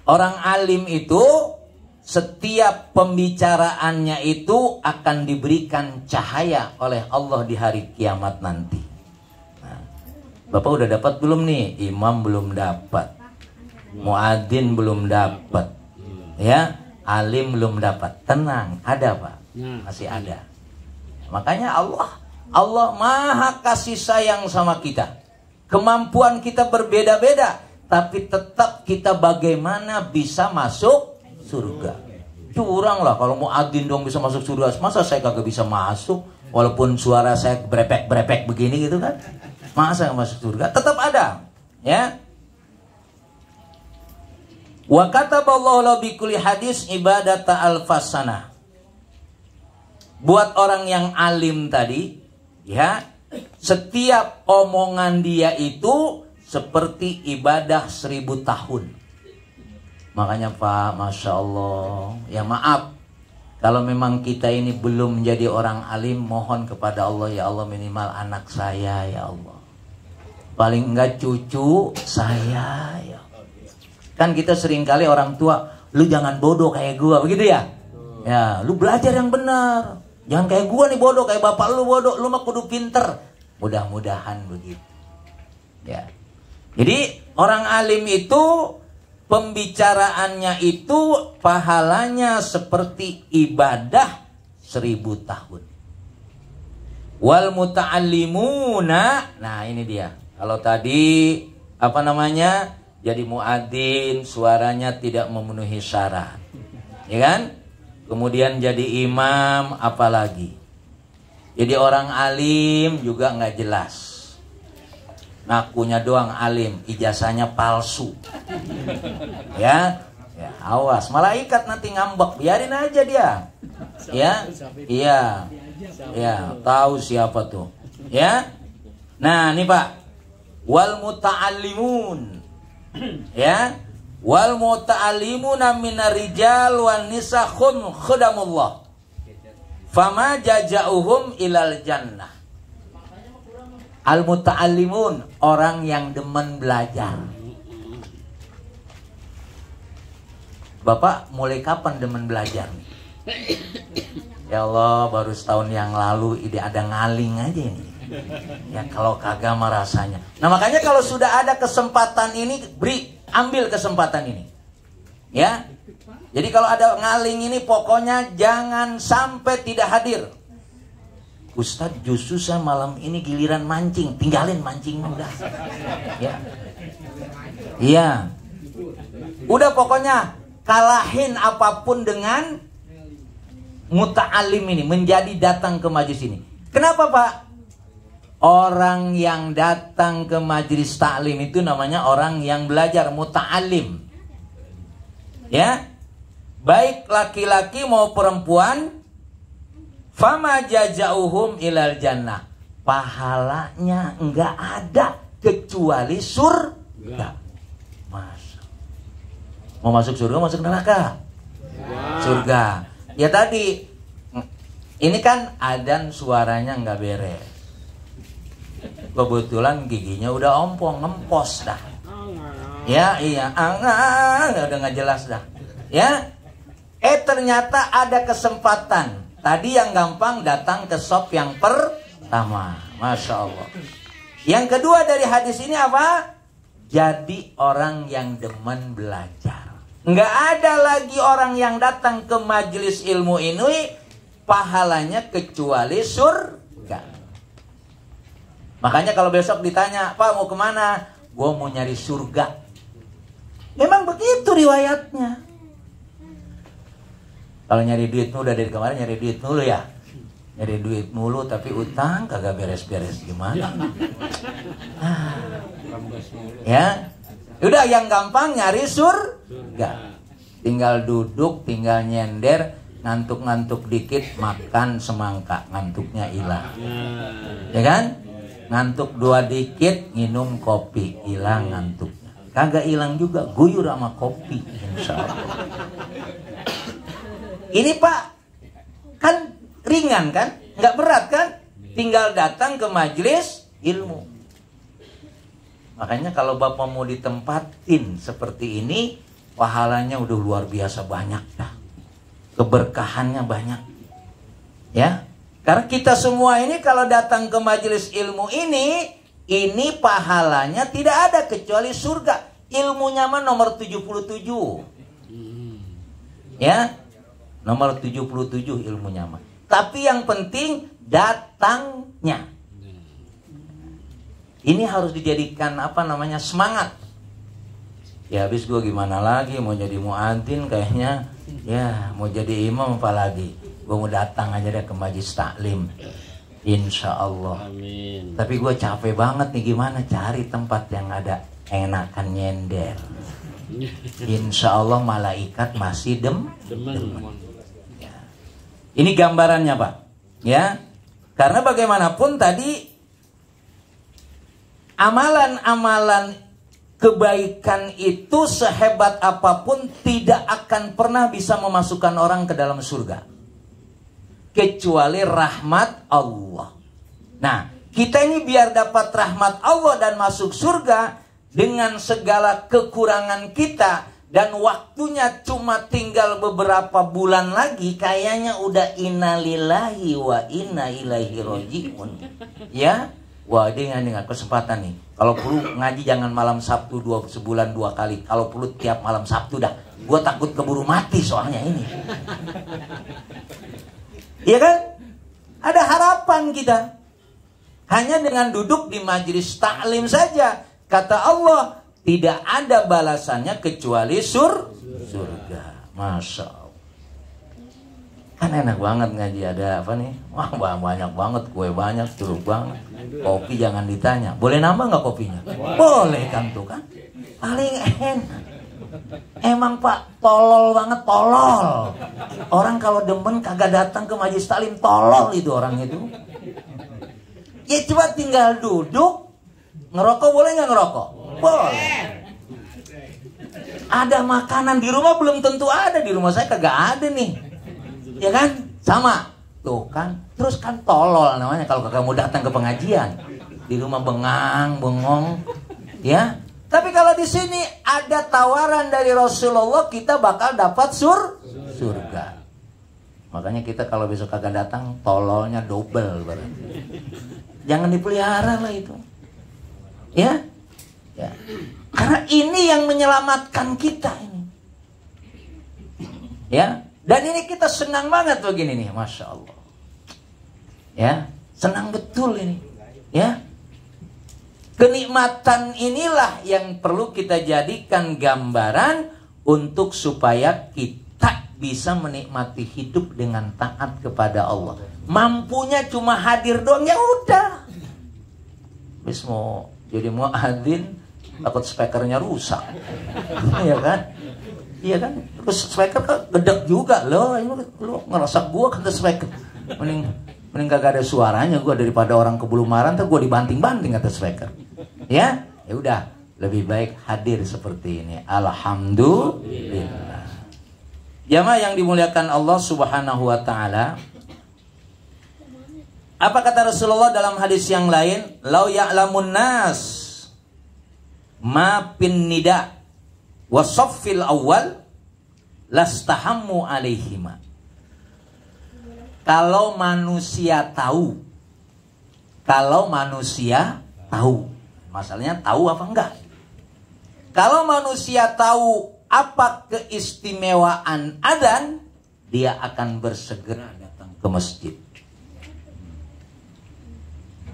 Orang alim itu setiap pembicaraannya itu akan diberikan cahaya oleh Allah di hari kiamat nanti. Nah, Bapak udah dapat belum nih? Imam belum dapat, muadzin belum dapat, ya, alim belum dapat. Tenang, ada Pak, masih ada. Makanya Allah maha kasih sayang sama kita. Kemampuan kita berbeda-beda, tapi tetap kita bagaimana bisa masuk surga. Curang lah kalau muadzin dong bisa masuk surga, masa saya kagak bisa masuk? Walaupun suara saya brepek-brepek begini gitu kan, masa nggak masuk surga? Tetap ada, ya. Wa kataballahu la bi kulli hadis ibadata alfasana. Buat orang yang alim tadi, ya, setiap omongan dia itu seperti ibadah 1000 tahun. Makanya Pak, Masya Allah, ya maaf, kalau memang kita ini belum menjadi orang alim, mohon kepada Allah, ya Allah minimal anak saya, ya Allah. Paling enggak cucu saya, ya. Kan kita seringkali orang tua, lu jangan bodoh kayak gua, begitu ya? Ya, lu belajar yang benar. Jangan kayak gua nih bodoh, kayak bapak lu bodoh, lu mah kudu pinter. Mudah-mudahan begitu. Ya. Jadi orang alim itu pembicaraannya itu pahalanya seperti ibadah 1000 tahun. Wal muta'allimuna, nah ini dia. Kalau tadi apa namanya? Jadi muadzin suaranya tidak memenuhi syarat. Ya kan? Kemudian jadi imam apalagi. Jadi orang alim juga nggak jelas. Ngakunya doang alim, ijazahnya palsu. Ya, ya awas, malaikat nanti ngambek, biarin aja dia. Ya, iya, ya tahu siapa tuh. Ya, nah nih Pak, wal muta'allimun, ya, wal muta'allimuna minar rijal wan nisa khudamullah, fama jaja'uhum ilal jannah. Al-muta'allimun, orang yang demen belajar. Bapak mulai kapan demen belajar? Ya Allah, baru setahun yang lalu ide ada ngaling aja ini. Ya kalau kagak mah rasanya. Nah makanya kalau sudah ada kesempatan ini, ambil kesempatan ini. Ya. Jadi kalau ada ngaling ini pokoknya jangan sampai tidak hadir. Ustadz justru saya malam ini giliran mancing, tinggalin mancingnya udah. Ya. Iya. Udah pokoknya kalahin apapun dengan muta'alim ini, menjadi datang ke majelis ini. Kenapa Pak? Orang yang datang ke majelis taklim itu namanya orang yang belajar, muta'alim. Ya. Baik laki-laki mau perempuan, fama jaja'uhum ilal jannah, pahalanya enggak ada kecuali surga. Masa mau masuk surga, masuk neraka? Surga. Ya tadi ini kan adzan suaranya enggak beres. Kebetulan giginya udah ompong, ngempos dah. Ya iya, udah enggak jelas dah. Ya. Ternyata ada kesempatan. Tadi yang gampang datang ke shop yang pertama. Masya Allah. Yang kedua dari hadis ini apa? Jadi orang yang demen belajar. Nggak ada lagi orang yang datang ke majelis ilmu ini pahalanya kecuali surga. Makanya kalau besok ditanya, Pak mau kemana? Gue mau nyari surga. Memang begitu riwayatnya. Kalau nyari duit udah dari kemarin nyari duit mulu ya. Nyari duit mulu tapi utang kagak beres-beres gimana? Ya. Udah yang gampang nyari surga. Tinggal duduk, tinggal nyender, ngantuk-ngantuk dikit makan semangka, ngantuknya hilang. Ya kan? Ngantuk 2 dikit minum kopi, hilang ngantuknya. Kagak hilang juga, guyur sama kopi, insyaallah. Ini Pak, kan ringan kan? Nggak berat kan? Tinggal datang ke majelis ilmu. Makanya kalau Bapak mau ditempatin seperti ini, pahalanya udah luar biasa banyak dah. Keberkahannya banyak. Ya. Karena kita semua ini kalau datang ke majelis ilmu ini pahalanya tidak ada kecuali surga. Ilmunya mah nomor 77. Ya. Nomor 77 ilmunya mah. Tapi yang penting datangnya. Ini harus dijadikan semangat. Ya habis gue gimana lagi mau jadi muadzin kayaknya. Ya mau jadi imam apa lagi. Gue mau datang aja deh ke majelis taklim. Insya Allah. Amin. Tapi gue capek banget nih gimana cari tempat yang ada enakan nyender. Insya Allah malaikat masih demen. Ya. Ini gambarannya Pak. Ya. Karena bagaimanapun tadi amalan-amalan kebaikan itu sehebat apapun tidak akan pernah bisa memasukkan orang ke dalam surga. Kecuali rahmat Allah. Nah, kita ini biar dapat rahmat Allah dan masuk surga dengan segala kekurangan kita dan waktunya cuma tinggal beberapa bulan lagi, kayaknya udah innalillahi wa inna ilaihi rajiun. Ya, wah dia dengan kesempatan nih. Kalau perlu ngaji jangan malam Sabtu sebulan 2 kali. Kalau perlu tiap malam Sabtu dah. Gue takut keburu mati soalnya ini. Iya kan? Ada harapan kita. Hanya dengan duduk di majelis taklim saja. Kata Allah, tidak ada balasannya kecuali surga. Masya Allah. Kan enak banget ngaji, ada apa nih? Wah banyak banget, kue banyak, curug banget. Kopi jangan ditanya. Boleh nambah nggak kopinya? Boleh kan tuh kan? Paling enak. Emang Pak tolol banget, tolol. Orang kalau demen kagak datang ke majelis taklim, tolol itu orang itu. Ya coba tinggal duduk. Ngerokok boleh nggak ngerokok? Boleh. Ada makanan di rumah belum tentu ada. Di rumah saya kagak ada nih. Ya kan? Sama. Tuh kan. Terus kan tolol namanya kalau kagak mau datang ke pengajian. Di rumah bengang, bengong. Ya. Tapi kalau di sini ada tawaran dari Rasulullah, kita bakal dapat surga. Makanya kita kalau besok kagak datang, tololnya double berarti. Jangan dipelihara lah itu. Ya. Ya. Karena ini yang menyelamatkan kita ini. Ya. Dan ini kita senang banget begini nih, Masya Allah. Ya. Senang betul ini. Ya. Kenikmatan inilah yang perlu kita jadikan gambaran untuk supaya kita bisa menikmati hidup dengan taat kepada Allah. Mampunya cuma hadir doang, ya udah. Bis mau jadi muadzin, takut speakernya rusak. Iya kan? Iya kan? Terus speaker kan gedek juga. Loh, ini lo ngerasa gua kata speaker. Mending kagak ada suaranya gua daripada orang kebulumaran, ntar gua dibanting-banting kata speaker. Ya udah, lebih baik hadir seperti ini. Alhamdulillah. Jamaah yang dimuliakan Allah Subhanahu wa taala. Apa kata Rasulullah dalam hadis yang lain? Lau ya'lamun nas ma pin nida wa saffil awal lastahammu alaihima. Kalau manusia tahu, masalahnya tahu apa enggak? Kalau manusia tahu apa keistimewaan adzan, dia akan bersegera datang ke masjid.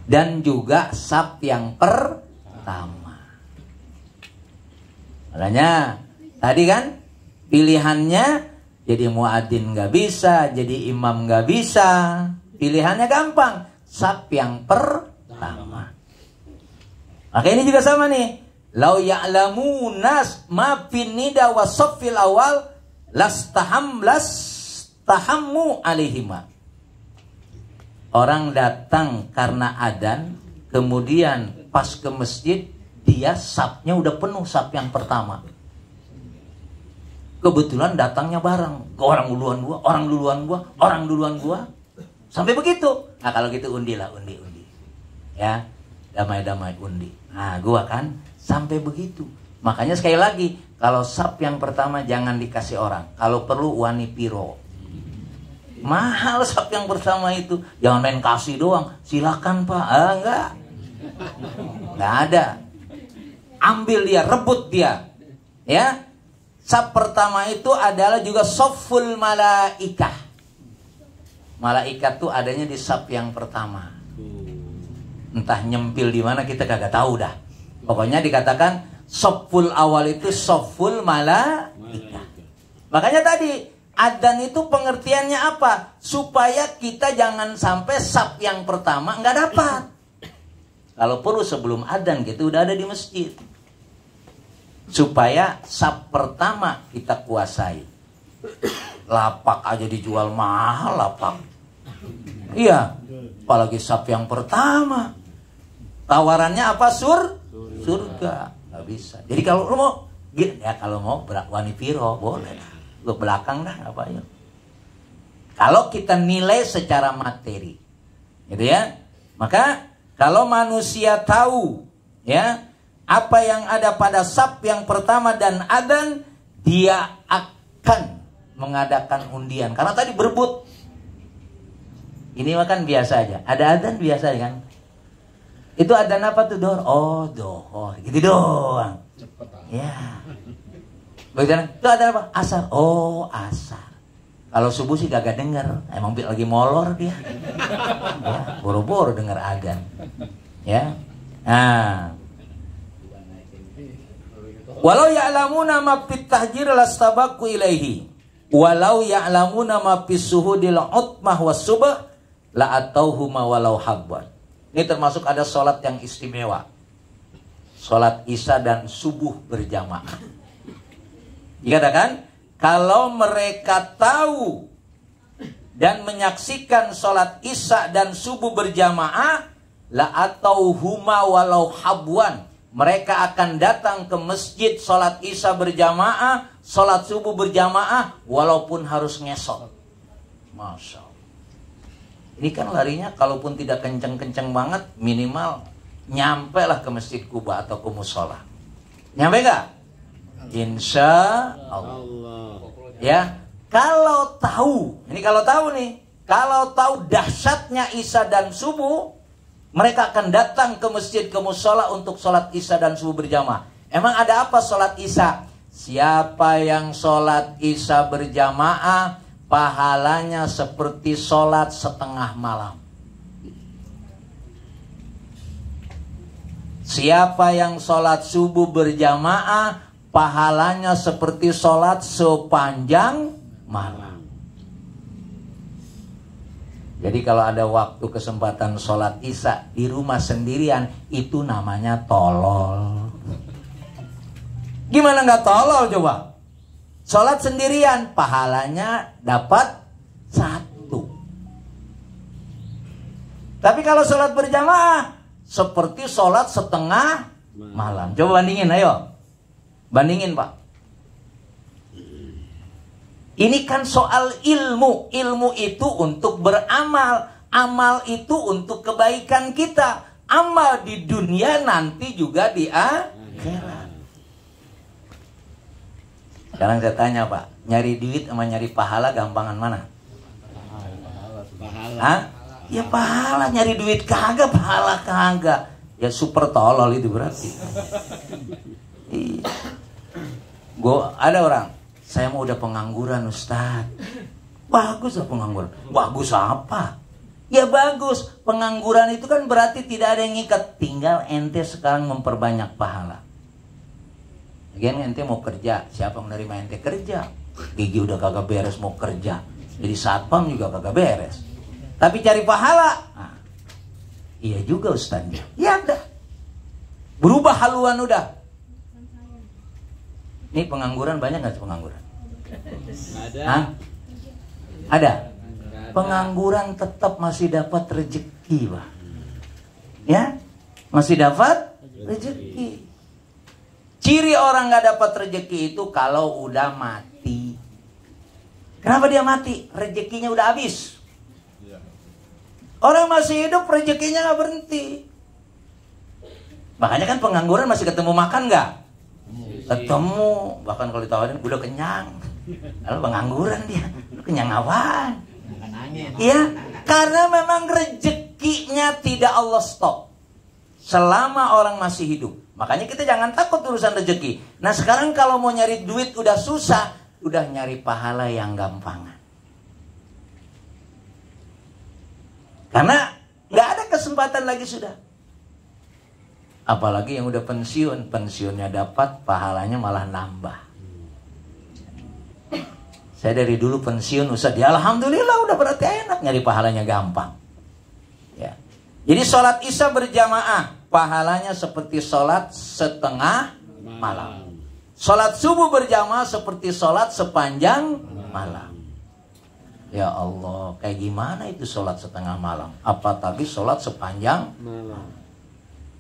Dan juga saf yang pertama. Makanya tadi kan pilihannya Jadi muadzin nggak bisa, jadi imam nggak bisa. Pilihannya gampang, saf yang pertama. Maka ini juga sama nih. Lau ya'lamunas ma fin nida wa saffil awal lastahammu alaihima. Orang datang karena adzan, kemudian pas ke masjid dia safnya udah penuh, saf yang pertama. Kebetulan datangnya bareng, orang duluan gua, orang duluan gua, orang duluan gua. Sampai begitu. Nah, kalau gitu undilah, undi. Ya, damai-damai undi. Nah, gua kan sampai begitu. Makanya sekali lagi, kalau saf yang pertama jangan dikasih orang. Kalau perlu wani piro. Mahal saf yang pertama itu. Jangan main kasih doang. Silakan Pak. Enggak. Enggak ada. Ambil dia, rebut dia. Ya. Saf pertama itu adalah juga saful malaikah. Malaikat tuh adanya di saf yang pertama. Entah nyempil di mana kita kagak tahu dah. Pokoknya dikatakan saful awal itu saful malaikah. Makanya tadi adzan itu pengertiannya apa? Supaya kita jangan sampai saf yang pertama nggak dapat. Kalau perlu sebelum adzan gitu udah ada di masjid. Supaya saf pertama kita kuasai. Lapak aja dijual mahal lapak. Iya, apalagi saf yang pertama. Tawarannya apa? Surga. Gak bisa. Jadi kalau lu mau, ya kalau mau wani piro boleh. Lu belakang dah apa ya. Kalau kita nilai secara materi, gitu ya. Maka kalau manusia tahu, ya. Apa yang ada pada saf yang pertama dan adzan, dia akan mengadakan undian. Karena tadi berebut. Ini makan biasa aja. Ada adzan biasa kan? Itu adzan apa tuh, Dor? Oh, dohor. Gitu doang. Ya. Begitu itu adzan apa? Asar. Oh, asar. Kalau subuh sih kagak denger. Emang lagi molor dia. Ya, boro-boro denger adzan. Ya. Nah, walau ya'lamuna ma fit tahjir lastabaku ilaihi walau ya'lamuna ma fis suhudil utmah was subh la atauhuma walau habban. Ini termasuk ada sholat yang istimewa. Sholat Isya dan subuh berjamaah. Dikatakan kalau mereka tahu dan menyaksikan sholat Isya dan subuh berjamaah la atauhuma walau habwan. Mereka akan datang ke masjid sholat Isya berjamaah, sholat subuh berjamaah, walaupun harus ngesot. Masya Allah. Ini kan larinya kalaupun tidak kenceng-kenceng banget, minimal nyampe lah ke Masjid Kuba atau ke musola. Nyampe gak? Insya Allah. Ya, kalau tahu, ini kalau tahu nih, kalau tahu dahsyatnya Isya dan subuh, mereka akan datang ke masjid, ke musola untuk sholat Isya dan subuh berjamaah. Emang ada apa sholat Isya? Siapa yang sholat Isya berjamaah, pahalanya seperti sholat setengah malam. Siapa yang sholat subuh berjamaah, pahalanya seperti sholat sepanjang malam. Jadi kalau ada waktu kesempatan sholat Isya di rumah sendirian, itu namanya tolol. Gimana nggak tolol coba? Sholat sendirian, pahalanya dapat 1. Tapi kalau sholat berjamaah, seperti sholat setengah malam. Coba bandingin, ayo. Bandingin, Pak. Ini kan soal ilmu. Ilmu itu untuk beramal. Amal itu untuk kebaikan kita. Amal di dunia nanti juga di akhirat. Sekarang saya tanya, Pak. Nyari duit sama nyari pahala gampangan mana? Pahala. Hah? Ya pahala. Nyari duit kagak, pahala kagak. Ya super tolol itu berarti. Ada orang, saya mau udah pengangguran Ustaz. Bagus lah pengangguran. Bagus apa? Ya bagus. Pengangguran itu kan berarti tidak ada yang ngikat. Tinggal ente sekarang memperbanyak pahala. Lagian ente mau kerja. Siapa yang menerima ente kerja? Gigi udah kagak beres mau kerja, jadi satpam juga kagak beres. Tapi cari pahala, nah, iya juga Ustaznya. Ya udah, berubah haluan udah. Ini pengangguran banyak nggak pengangguran? Ada. Hah? Ada. Pengangguran tetap masih dapat rezeki, Pak. Ya, masih dapat rezeki. Ciri orang nggak dapat rezeki itu kalau udah mati. Kenapa dia mati? Rezekinya udah habis. Orang masih hidup rezekinya nggak berhenti. Makanya kan pengangguran masih ketemu makan nggak? Ketemu. Bahkan kalau ditawarin udah kenyang. Lalu pengangguran dia, lu kenyang apaan? Iya, karena memang rezekinya tidak Allah stop selama orang masih hidup. Makanya kita jangan takut urusan rezeki. Nah sekarang kalau mau nyari duit udah susah, udah nyari pahala yang gampangan. Karena nggak ada kesempatan lagi sudah. Apalagi yang udah pensiun, pensiunnya dapat, pahalanya malah nambah. Saya dari dulu pensiun Ustaz, ya alhamdulillah udah berarti enak, nyari pahalanya gampang. Ya. Jadi sholat isya berjamaah, pahalanya seperti sholat setengah malam. Sholat subuh berjamaah seperti sholat sepanjang malam. Ya Allah, kayak gimana itu sholat setengah malam? Apalagi sholat sepanjang malam.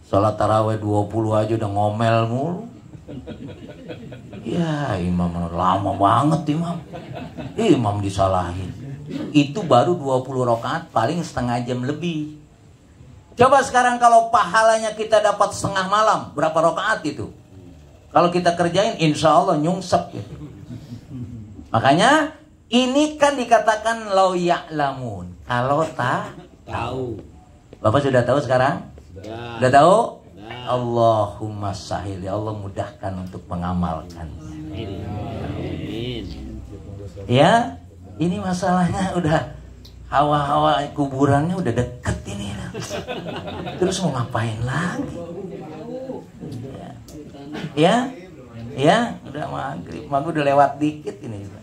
Sholat taraweh 20 aja udah ngomel mulu. Ya imam lama banget imam. Imam disalahin. Itu baru 20 rakaat paling setengah jam lebih. Coba sekarang kalau pahalanya kita dapat setengah malam, berapa rakaat itu? Kalau kita kerjain insya Allah nyungsep gitu. Makanya ini kan dikatakan lau ya'lamun, kalau tak tahu. Bapak sudah tahu sekarang? Sudah tahu? Allahumma sahil, ya Allah mudahkan untuk mengamalkannya. Ya, ini masalahnya udah hawa-hawa kuburannya udah deket ini. Terus mau ngapain lagi? Ya, ya, udah maghrib udah lewat dikit ini juga.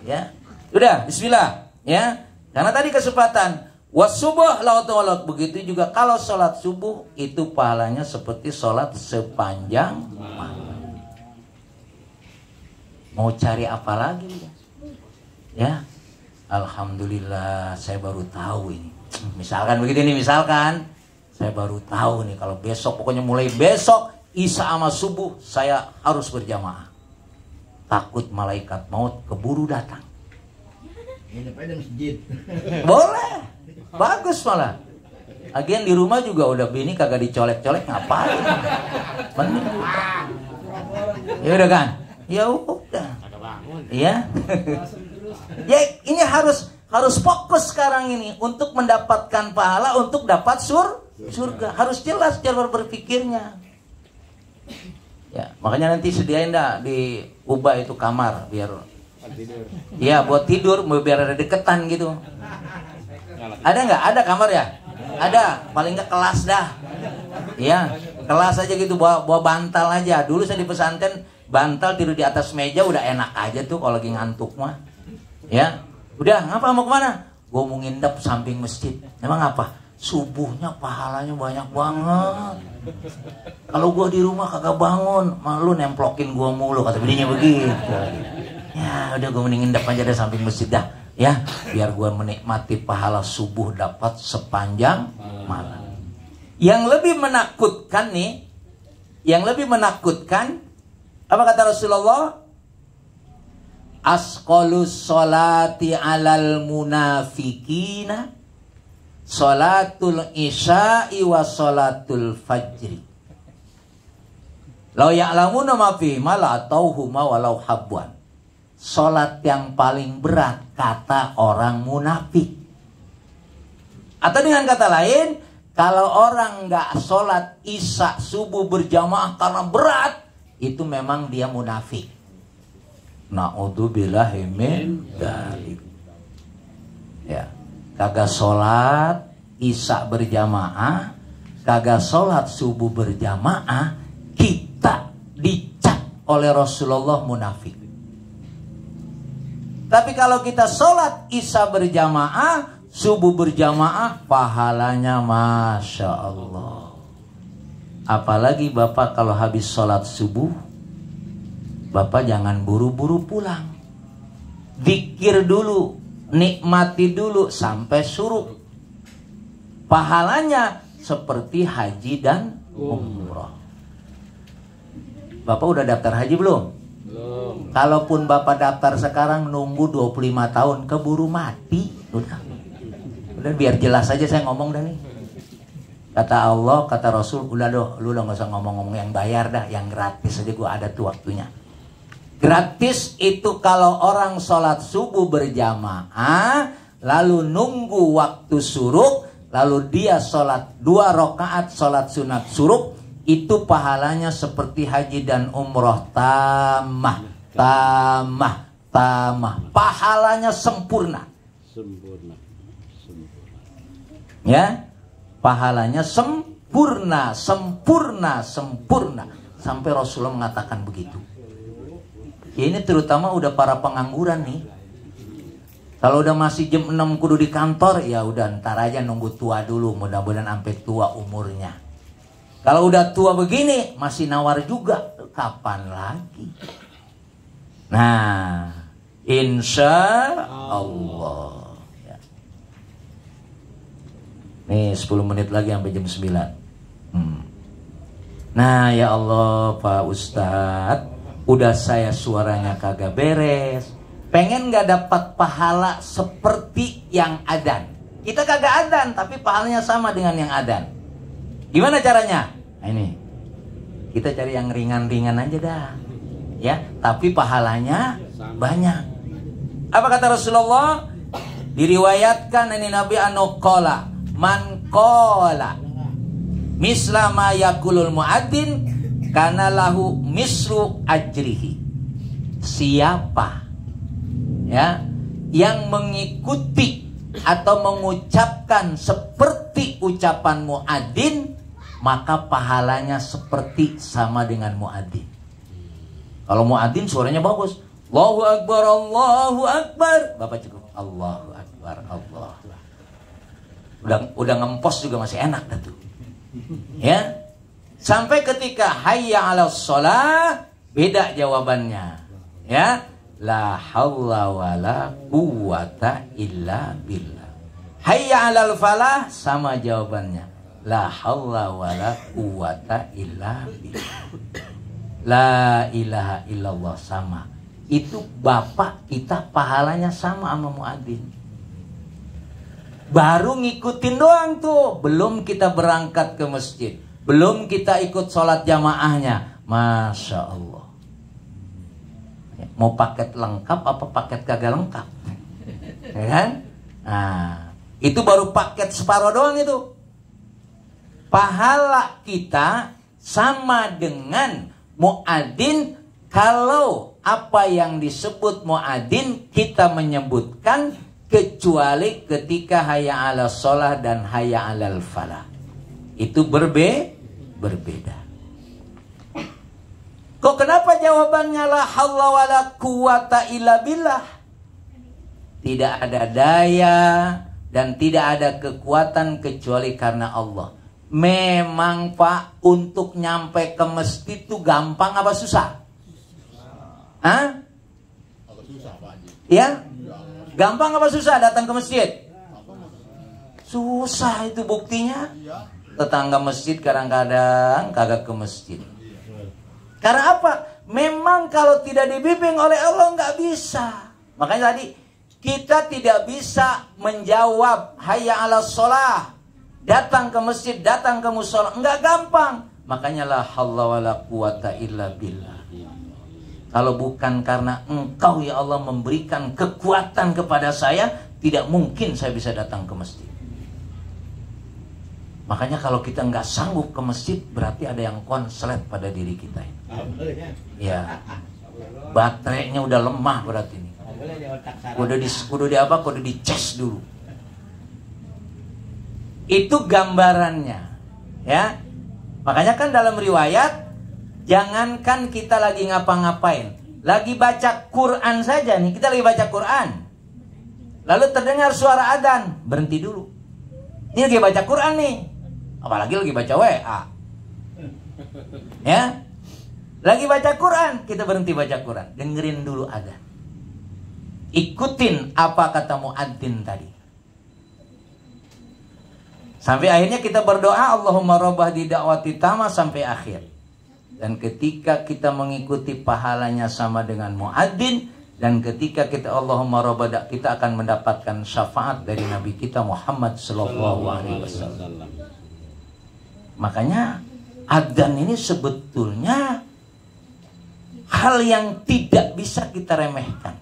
Ya, udah, Bismillah. Ya, karena tadi kesempatan. Wasubuh lautawalak, begitu juga kalau sholat subuh itu pahalanya seperti sholat sepanjang malam. Mau cari apa lagi? Ya, alhamdulillah saya baru tahu ini. Misalkan begitu nih, misalkan saya baru tahu nih kalau besok, pokoknya mulai besok isya sama subuh saya harus berjamaah. Takut malaikat maut keburu datang. Boleh. Bagus malah. Lagian di rumah juga udah bini kagak dicolek-colek, ngapain? Bener. Ya udah kan? Ya udah. Ya. Ya ini harus fokus sekarang ini untuk mendapatkan pahala, untuk dapat surga. Harus jelas cara berpikirnya. Ya, makanya nanti sediain dah di ubah itu kamar biar ya buat tidur, biar ada deketan gitu. Ada nggak? Ada kamar ya? Ada. Paling nggak kelas dah. Ya, kelas aja gitu, bawa bantal aja. Dulu saya di pesantren bantal tidur di atas meja udah enak aja tuh kalau lagi ngantuk mah. Ya, udah ngapa mau kemana? Gue mau nginep samping masjid. Emang apa? Subuhnya pahalanya banyak banget. Kalau gue di rumah kagak bangun, malu nemplokin gue mulu, kata bininya begitu. Ya, udah gue mending nginep aja deh samping masjid dah. Ya, biar gue menikmati pahala subuh dapat sepanjang malam. Yang lebih menakutkan nih, yang lebih menakutkan, apa kata Rasulullah? Asqalus sholati alal munafikina sholatul isya'i wa sholatul fajri. Lau ya'lamuna ma fi ma la tauhuma walau habwan. Sholat yang paling berat kata orang munafik. Atau dengan kata lain, kalau orang nggak sholat isya subuh berjamaah karena berat, itu memang dia munafik. Na'udzubillahi min dzalik. Ya, kagak sholat isya berjamaah, kagak sholat subuh berjamaah, kita dicap oleh Rasulullah munafik. Tapi kalau kita sholat isya berjamaah, subuh berjamaah, pahalanya Masya Allah. Apalagi Bapak kalau habis sholat subuh, Bapak jangan buru-buru pulang. Zikir dulu, nikmati dulu sampai suruk. Pahalanya seperti haji dan umroh. Bapak udah daftar haji belum? Belum. Kalaupun Bapak daftar sekarang, nunggu 25 tahun, keburu mati. Udah biar jelas aja saya ngomong dah nih. Kata Allah, kata Rasul, udah doh, lu udah gak usah ngomong-ngomong yang bayar dah, yang gratis aja gua ada tuh waktunya. Gratis itu kalau orang sholat subuh berjamaah, lalu nunggu waktu suruk, lalu dia sholat 2 rakaat sholat sunat suruk, itu pahalanya seperti haji dan umroh, tamah. Pahalanya sempurna. Ya, pahalanya sempurna. Sampai Rasulullah mengatakan begitu. Ya, ini terutama udah para pengangguran nih. Kalau udah masih jam 6 kudu di kantor, ya udah ntar aja nunggu tua dulu, mudah-mudahan sampai tua umurnya. Kalau udah tua begini, masih nawar juga. Kapan lagi? Nah, insya Allah. Ya. Nih 10 menit lagi sampai jam 9. Nah, ya Allah Pak Ustadz, udah saya suaranya kagak beres. Pengen gak dapat pahala seperti yang adan. Kita kagak adan, tapi pahalanya sama dengan yang adan. Gimana caranya? Nah ini, kita cari yang ringan-ringan aja dah. Ya, tapi pahalanya banyak. Apa kata Rasulullah? Diriwayatkan ini Nabi qala, man qala misla ma yaqulul muadzin kana lahu misru ajrihi. Siapa ya yang mengikuti atau mengucapkan seperti ucapan muadzin, maka pahalanya seperti sama dengan muadzin. Kalau muadzin suaranya bagus, Allahu Akbar, Allahu Akbar, Bapak cukup Allahu Akbar, Allah. Udah ngempos juga masih enak dah tuh. Ya. Sampai ketika hayya 'alas shalah, beda jawabannya. Ya. La haula wala quwata illa billah. Hayya 'alal falah, sama jawabannya. La haula wala quwata illa billah. La ilaha illallah, sama. Itu Bapak kita pahalanya sama muadzin. Baru ngikutin doang tuh, belum kita berangkat ke masjid, belum kita ikut sholat jamaahnya. Masya Allah. Mau paket lengkap apa paket kagak lengkap? Ya kan? Nah, itu baru paket separuh doang itu. Pahala kita sama dengan muadzin kalau apa yang disebut muadzin kita menyebutkan, kecuali ketika hayya 'alas shalah dan hayya 'alal falah. Itu berbeda. Kok kenapa jawabannya la haula wala quwata illa billah? Tidak ada daya dan tidak ada kekuatan kecuali karena Allah. Memang Pak, untuk nyampe ke masjid itu gampang apa susah? Hah? Ya? Gampang apa susah datang ke masjid? Susah, itu buktinya. Tetangga masjid kadang-kadang kagak ke masjid. Karena apa? Memang kalau tidak dibimbing oleh Allah nggak bisa. Makanya tadi kita tidak bisa menjawab hayya 'alas shalah, datang ke masjid, datang ke mushola, nggak gampang. Makanya la haula wala quwata illa billah. Kalau bukan karena Engkau ya Allah memberikan kekuatan kepada saya, tidak mungkin saya bisa datang ke masjid. Makanya kalau kita nggak sanggup ke masjid, berarti ada yang konslet pada diri kita ini. Ya, baterainya udah lemah berarti ini. Kudu dicas dulu. Itu gambarannya, ya. Makanya kan dalam riwayat, jangankan kita lagi ngapa-ngapain, lagi baca Quran saja nih, kita lagi baca Quran, lalu terdengar suara adzan, berhenti dulu. Ini lagi baca Quran nih, apalagi lagi baca WA. Ya, lagi baca Quran, kita berhenti baca Quran, dengerin dulu adzan. Ikutin apa kata muadzin tadi. Sampai akhirnya kita berdoa, Allahumma rabbah di da'wati tamah sampai akhir. Dan ketika kita mengikuti pahalanya sama dengan muadzin, dan ketika kita Allahumma rabbah, kita akan mendapatkan syafaat dari Nabi kita Muhammad sallallahu alaihi wasallam. Makanya adzan ini sebetulnya hal yang tidak bisa kita remehkan.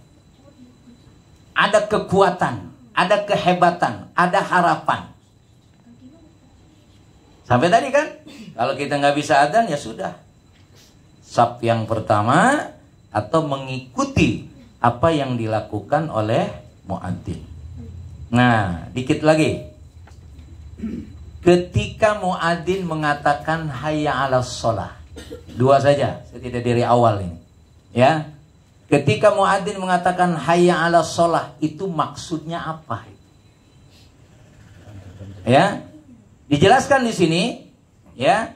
Ada kekuatan, ada kehebatan, ada harapan. Sampai tadi kan, kalau kita nggak bisa adzan ya sudah. Saf yang pertama atau mengikuti apa yang dilakukan oleh muadzin. Nah, dikit lagi. Ketika muadzin mengatakan hayya 'alas shalah. Dua saja, saya tidak dari awal ini. Ya. Ketika muadzin mengatakan hayya 'alas shalah, itu maksudnya apa? Ya. Dijelaskan di sini, ya.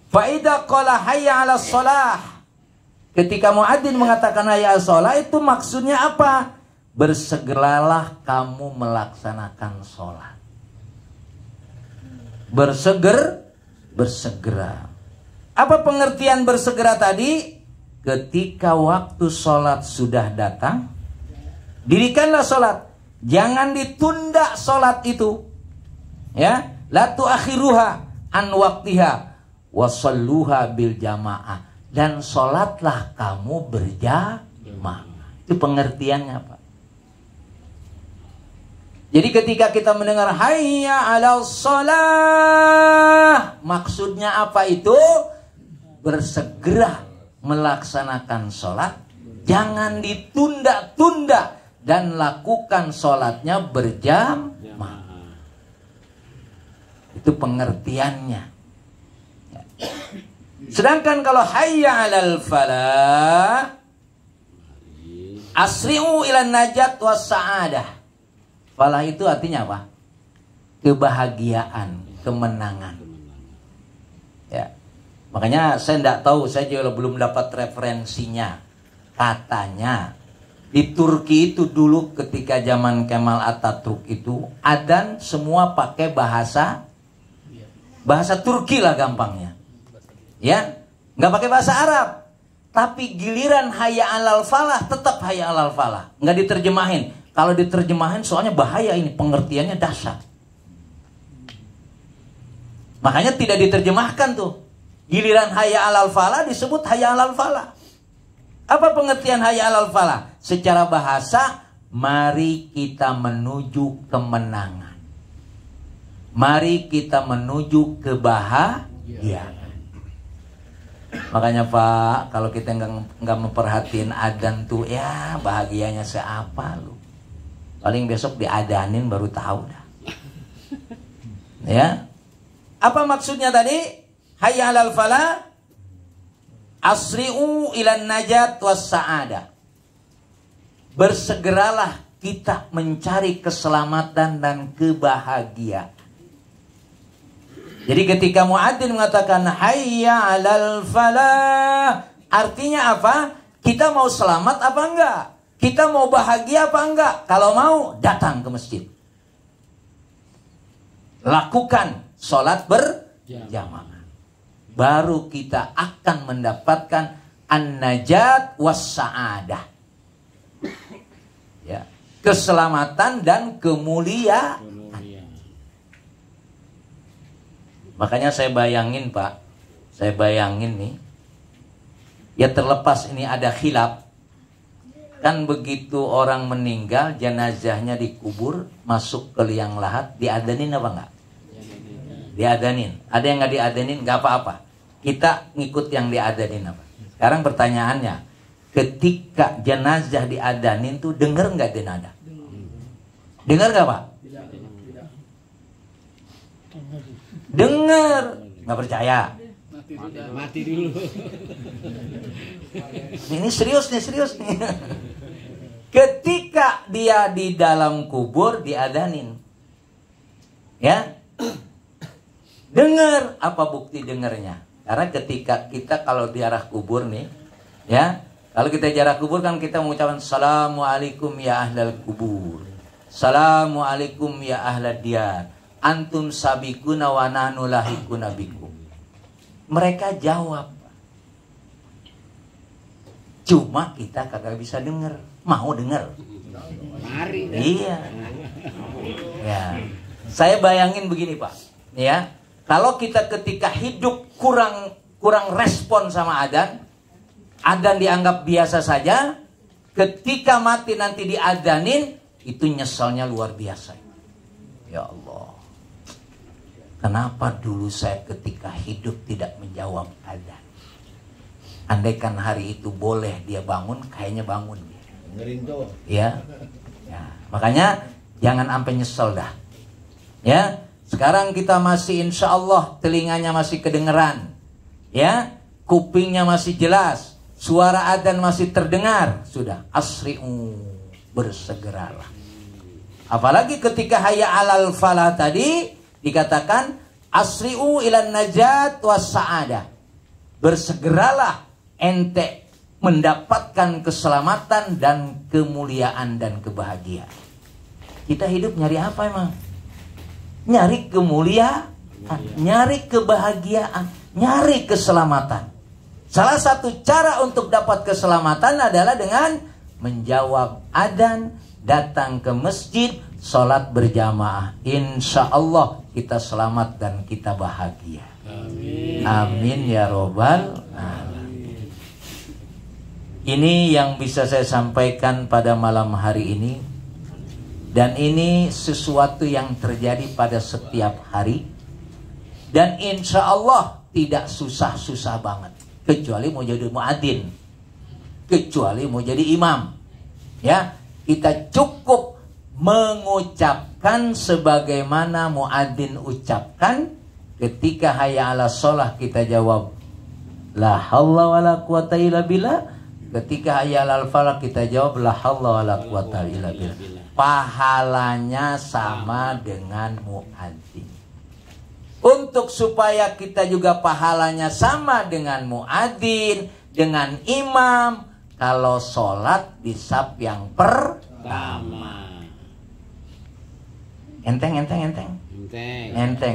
Fa idza qala hayya 'alas shalah. Ketika muadzin mengatakan hayya 'alas shalah, itu maksudnya apa? Bersegeralah kamu melaksanakan sholat. Bersegera. Apa pengertian bersegera tadi? Ketika waktu sholat sudah datang, dirikanlah sholat. Jangan ditunda sholat itu. Ya, la tuakhiruha an waqtiha wasalluha bil jamaah, dan sholatlah kamu berjamaah. Itu pengertiannya, Pak. Jadi ketika kita mendengar hayya 'alas shalah, maksudnya apa itu? Bersegera melaksanakan sholat, jangan ditunda-tunda, dan lakukan sholatnya berjamaah. Itu pengertiannya. Sedangkan kalau hayya 'alal falah, asri'u ilan najat was sa'adah. Falah itu artinya apa? Kebahagiaan, kemenangan. Ya. Makanya saya tidak tahu, saya juga belum dapat referensinya. Katanya di Turki itu dulu ketika zaman Kemal Atatürk itu adzan semua pakai bahasa Turki lah gampangnya. Ya, nggak pakai bahasa Arab. Tapi giliran hayya 'alal falah tetap hayya 'alal falah, nggak diterjemahin. Kalau diterjemahin soalnya bahaya, ini pengertiannya dahsyat. Makanya tidak diterjemahkan tuh. Giliran hayya 'alal falah disebut hayya 'alal falah. Apa pengertian hayya 'alal falah? Secara bahasa, mari kita menuju kemenangan. Mari kita menuju kebahagiaan. Makanya Pak, kalau kita nggak memperhatiin adzan tuh, ya bahagianya seapa lu. Paling besok diadanin baru tahu dah. Ya, apa maksudnya tadi? Hayya 'alal falah, asri'u ilan najat was sa'adah. Bersegeralah kita mencari keselamatan dan kebahagiaan. Jadi ketika muadzin mengatakan hayya 'alal falah, artinya apa? Kita mau selamat apa enggak? Kita mau bahagia apa enggak? Kalau mau, datang ke masjid. Lakukan sholat berjamaah. Baru kita akan mendapatkan an-najat was sa'adah. Ya, keselamatan dan kemuliaan. Makanya saya bayangin Pak, saya bayangin nih, ya terlepas ini ada khilaf, kan begitu orang meninggal, jenazahnya dikubur, masuk ke liang lahat, diadanin apa enggak? Diadanin. Ada yang nggak diadanin, nggak apa-apa. Kita ngikut yang diadanin apa? Sekarang pertanyaannya, ketika jenazah diadanin tuh denger nggak denada? Dengar nggak Pak? Dengar, nggak percaya? Mati dulu. Ini serius nih. Ketika dia di dalam kubur diadanin. Ya. Dengar, apa bukti dengarnya? Karena ketika kita kalau di arah kubur nih, ya, kalau kita di arah kubur kan kita mengucapkan Assalamualaikum ya ahlal kubur. Assalamualaikum ya ahlad diyar. Antum sabikuna wa nahnu lahikuna bikum. Mereka jawab. Cuma kita kagak bisa dengar. Mau dengar? Mari. Iya. Ya. Saya bayangin begini, Pak. Ya. Kalau kita ketika hidup kurang respon sama adzan dianggap biasa saja, ketika mati nanti diadzanin, itu nyesalnya luar biasa. Ya Allah. Kenapa dulu saya ketika hidup tidak menjawab adzan? Andaikan hari itu boleh dia bangun, kayaknya bangun dia. Ya. Makanya jangan sampai nyesel dah. Ya. Sekarang kita masih insya Allah telinganya masih kedengeran. Ya. Kupingnya masih jelas. Suara adzan masih terdengar. Sudah. Asri'u. Bersegeralah. Apalagi ketika hayya alal falah tadi dikatakan asri'u ilan najat was sa'adah. Bersegeralah ente mendapatkan keselamatan dan kemuliaan dan kebahagiaan. Kita hidup nyari apa emang? Nyari kemuliaan, nyari kebahagiaan, nyari keselamatan. Salah satu cara untuk dapat keselamatan adalah dengan menjawab adzan, datang ke masjid, sholat berjamaah. Insya Allah kita selamat dan kita bahagia. Amin. Amin ya robbal alamin. Ini yang bisa saya sampaikan pada malam hari ini. Dan ini sesuatu yang terjadi pada setiap hari. Dan insya Allah tidak susah-susah banget. Kecuali mau jadi muadzin. Kecuali mau jadi imam. Ya, kita cukup mengucapkan sebagaimana muadzin ucapkan. Ketika hayya ala sholah kita jawab la haula wala quwata illa billah. Ketika hayya ala falah kita jawab la haula wala quwata illa billah. Pahalanya sama dengan muadzin. Untuk supaya kita juga pahalanya sama dengan muadzin, dengan imam, kalau sholat di saf yang pertama. Enteng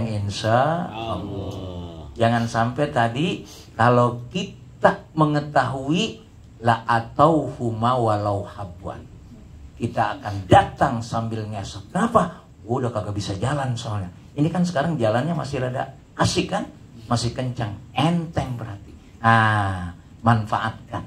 insya Allah. Jangan sampai tadi kalau kita mengetahui la atau huma walau habwan, kita akan datang sambil ngesot. Kenapa? Udah kagak bisa jalan soalnya. Ini kan sekarang jalannya masih rada asik kan? Masih kencang. Enteng berarti. Manfaatkan.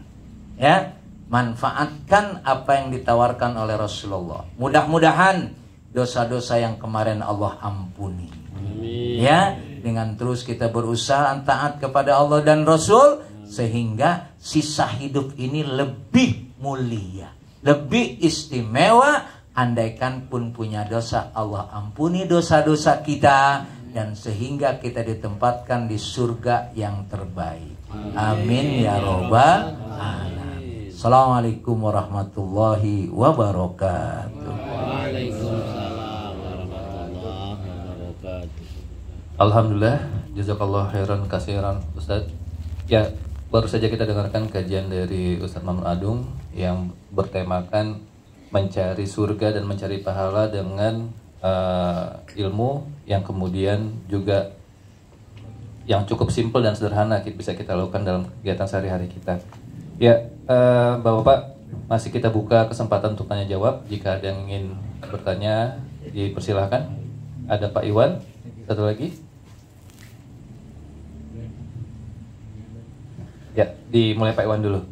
Ya, manfaatkan apa yang ditawarkan oleh Rasulullah. Mudah-mudahan dosa-dosa yang kemarin Allah ampuni. Amin. Ya, dengan terus kita berusaha taat kepada Allah dan Rasul, sehingga sisa hidup ini lebih mulia, lebih istimewa. Andaikan pun punya dosa, Allah ampuni dosa-dosa kita, dan sehingga kita ditempatkan di surga yang terbaik. Amin ya robbal alamin. Assalamualaikum warahmatullahi wabarakatuh. Waalaikumsalam warahmatullahi wabarakatuh. Alhamdulillah, jazakallah khairan kasiran Ustaz. Ya, baru saja kita dengarkan kajian dari Ustaz Mamun Adung yang bertemakan mencari surga dan mencari pahala dengan ilmu yang kemudian juga yang cukup simpel dan sederhana bisa kita lakukan dalam kegiatan sehari-hari kita. Ya, Bapak-bapak, masih kita buka kesempatan untuk tanya jawab. Jika ada yang ingin bertanya, dipersilahkan. Ada Pak Iwan, satu lagi. Ya, dimulai Pak Iwan dulu.